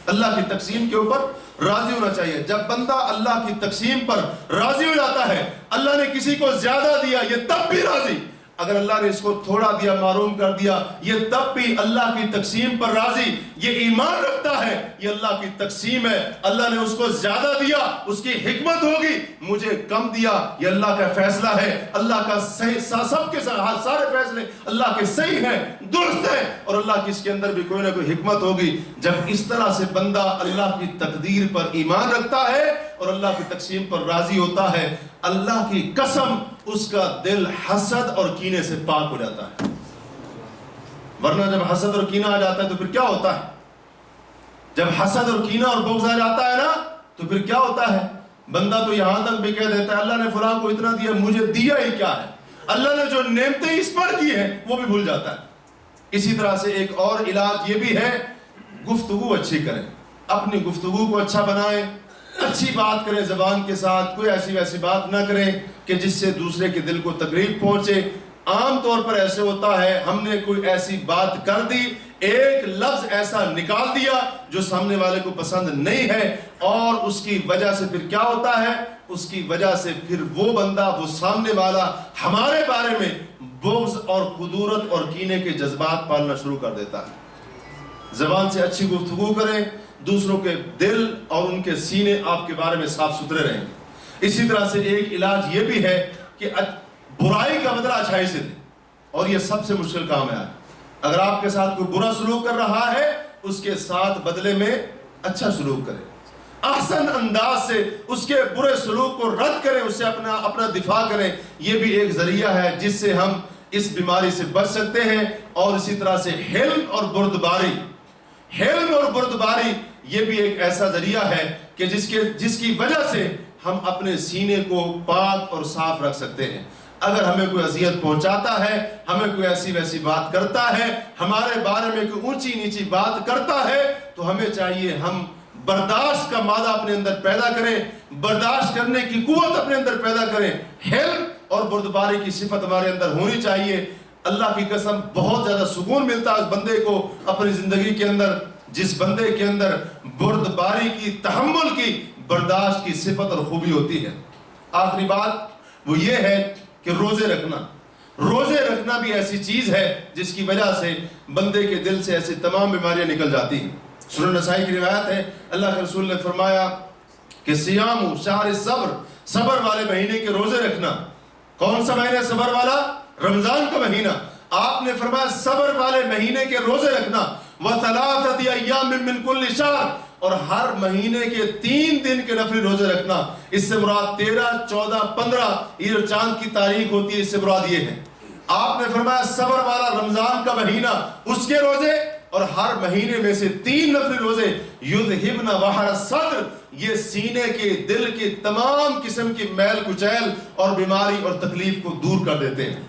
اللہ کی تقسیم کے اوپر راضی ہونا چاہیے۔ جب بندہ اللہ کی تقسیم پر راضی ہو جاتا ہے، اللہ نے کسی کو زیادہ دیا یہ تب بھی راضی، اگر اللہ نے اس کو تھوڑا دیا معروم کر دیا یہ تب بھی اللہ کی تقسیم پر راضی، یہ ایمان رکھتا ہے یہ اللہ کی تقسیم ہے، اللہ نے اس کو زیادہ دیا اس کی حکمت ہوگی، مجھے کم دیا یہ اللہ کا فیصلہ ہے، اللہ کا صحیح، سب کے سارے فیصلے اللہ کے صحیح ہیں، درست ہیں، اور اللہ کی اس کے اندر بھی کوئی نہ کوئی حکمت ہوگی۔ جب اس طرح سے بندہ اللہ کی تقدیر پر ایمان رکھتا ہے اور اللہ کی تقسیم پر راضی ہوتا ہے، اللہ کی قسم اس کا دل حسد اور کینے سے پاک ہو جاتا ہے۔ ورنہ جب حسد اور کینہ آ جاتا ہے تو پھر کیا ہوتا ہے؟ جب حسد اور کینہ اور بغض آ جاتا ہے نا تو پھر کیا ہوتا ہے؟ بندہ تو یہاں تک بھی کہہ دیتا ہے اللہ نے فلاں کو اتنا دیا، مجھے دیا ہی کیا ہے؟ اللہ نے جو نعمتیں اس پر کی ہیں وہ بھی بھول جاتا ہے۔ اسی طرح سے ایک اور علاج یہ بھی ہے، گفتگو اچھی کریں، اپنی گفتگو کو اچھا بنائیں، اچھی بات کریں زبان کے ساتھ، کوئی ایسی ویسی بات نہ کریں کہ جس سے دوسرے کے دل کو تکلیف پہنچے۔ عام طور پر ایسے ہوتا ہے ہم نے کوئی ایسی بات کر دی، ایک لفظ ایسا نکال دیا جو سامنے والے کو پسند نہیں ہے، اور اس کی وجہ سے پھر کیا ہوتا ہے؟ اس کی وجہ سے پھر وہ بندہ، وہ سامنے والا ہمارے بارے میں بغض اور قدورت اور کینے کے جذبات پالنا شروع کر دیتا ہے۔ زبان سے اچھی گفتگو کریں، دوسروں کے دل اور ان کے سینے آپ کے بارے میں صاف ستھرے رہیں۔ اسی طرح سے ایک علاج یہ بھی ہے کہ برائی کا بدلہ اچھائی سے دیں، اور یہ سب سے مشکل کام ہے۔ اگر آپ کے ساتھ کوئی برا سلوک کر رہا ہے اس کے ساتھ بدلے میں اچھا سلوک کریں، احسن انداز سے اس کے برے سلوک کو رد کریں، اس سے اپنا دفاع کریں۔ یہ بھی ایک ذریعہ ہے جس سے ہم اس بیماری سے بچ سکتے ہیں۔ اور اسی طرح سے حلم اور بردباری، حلم اور بردباری یہ بھی ایک ایسا ذریعہ ہے کہ جس کی وجہ سے ہم اپنے سینے کو پاک اور صاف رکھ سکتے ہیں۔ اگر ہمیں کوئی اذیت پہنچاتا ہے، ہمیں کوئی ایسی ویسی بات کرتا ہے، ہمارے بارے میں کوئی اونچی نیچی بات کرتا ہے، تو ہمیں چاہیے ہم برداشت کا مادہ اپنے اندر پیدا کریں، برداشت کرنے کی قوت اپنے اندر پیدا کریں۔ حلم اور بردباری کی صفت ہمارے اندر ہونی چاہیے۔ اللہ کی قسم بہت زیادہ سکون ملتا ہے اس بندے کو اپنی زندگی کے اندر جس بندے کے اندر بردباری کی، تحمل کی، برداشت کی صفت اور خوبی ہوتی ہے۔ آخری بات وہ یہ ہے کہ روزے رکھنا بھی ایسی چیز ہے جس کی وجہ سے بندے کے دل سے ایسی تمام بیماریاں نکل جاتی ہیں۔ سنن نسائی کی روایت ہے، اللہ کے رسول نے فرمایا کہ سیام شہر صبر، صبر والے مہینے کے روزے رکھنا۔ کون سا مہینہ صبر والا؟ رمضان کا مہینہ۔ آپ نے فرمایا صبر والے مہینے کے روزے رکھنا، وَثَلَاثَةِ أَيَّامٍ مِّن كُلِّ شَهْرٍ، اور ہر مہینے کے 3 دن کے نفلی روزے رکھنا۔ اس سے مراد 13، 14، 15 یہ جو چاند کی تاریخ ہوتی ہے اس سے مراد یہ ہے۔ آپ نے فرمایا صبر والا رمضان کا مہینہ، اس کے روزے، اور ہر مہینے میں سے 3 نفلی روزے، یذہبن وحر الصدر، یہ سینے کے دل کی تمام قسم کی میل کچیل اور بیماری اور تکلیف کو دور کر دیتے ہیں۔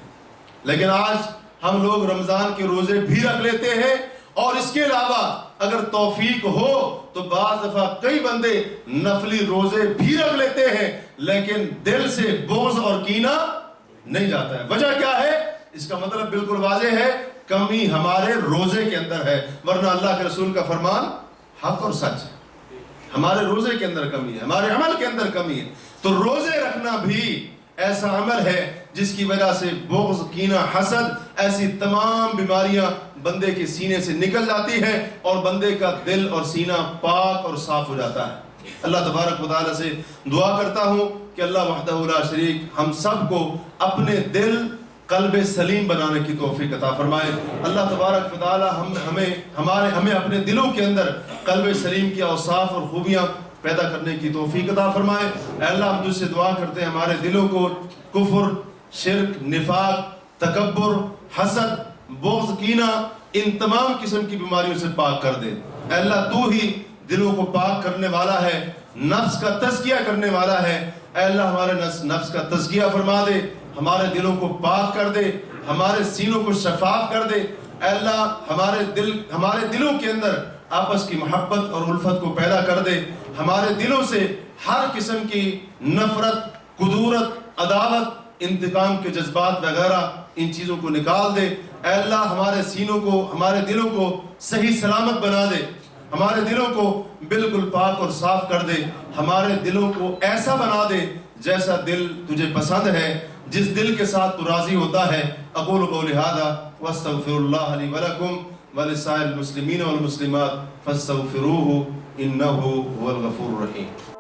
لیکن آج ہم لوگ رمضان کے روزے بھی رکھ لیتے ہیں، اور اس کے علاوہ اگر توفیق ہو تو بعض دفعہ کئی بندے نفلی روزے بھی رکھ لیتے ہیں، لیکن دل سے بغض اور کینہ نہیں جاتا ہے۔ وجہ کیا ہے؟ اس کا مطلب بالکل واضح ہے، کمی ہمارے روزے کے اندر ہے، ورنہ اللہ کے رسول کا فرمان حق اور سچ ہے۔ ہمارے روزے کے اندر کمی ہے، ہمارے عمل کے اندر کمی ہے، تو روزے رکھنا بھی ایسا عمل ہے جس کی وجہ سے بغض، کینہ، حسد، ایسی تمام بیماریاں بندے کے سینے سے نکل جاتی ہے اور بندے کا دل اور سینہ پاک اور صاف ہو جاتا ہے۔ اللہ تبارک و تعالیٰ سے دعا کرتا ہوں کہ اللہ وحدہ لا شریک ہم سب کو اپنے دل قلب سلیم بنانے کی توفیق عطا فرمائے۔ اللہ تبارک و تعالیٰ ہمیں اپنے دلوں کے اندر قلب سلیم کی اوصاف اور خوبیاں پیدا کرنے کی توفیق عطا فرمائے۔ اے اللہ ہم تجھ سے دعا کرتے ہیں ہمارے دلوں کو کفر، شرک، نفاق، تکبر، حسد، بغض، کینہ، ان تمام قسم کی بیماریوں سے پاک کر دے۔ اے اللہ تو ہی دلوں کو پاک کرنے والا ہے، نفس کا تزکیہ کرنے والا ہے۔ اے اللہ ہمارے نفس کا تزکیہ فرما دے، ہمارے دلوں کو پاک کر دے، ہمارے سینوں کو شفاف کر دے۔ اے اللہ ہمارے دلوں کے اندر آپس کی محبت اور الفت کو پیدا کر دے، ہمارے دلوں سے ہر قسم کی نفرت، کدورت، عداوت، انتقام کے جذبات وغیرہ ان چیزوں کو نکال دے۔ اے اللہ ہمارے سینوں کو، ہمارے دلوں کو صحیح سلامت بنا دے، ہمارے دلوں کو بالکل پاک اور صاف کر دے، ہمارے دلوں کو ایسا بنا دے جیسا دل تجھے پسند ہے، جس دل کے ساتھ تو راضی ہوتا ہے۔ اقول قولی ھذا واستغفر اللہ لی ولکم ولسائر المسلمین والمسلمات فاستغفروہ انہ هو الغفور الرحیم۔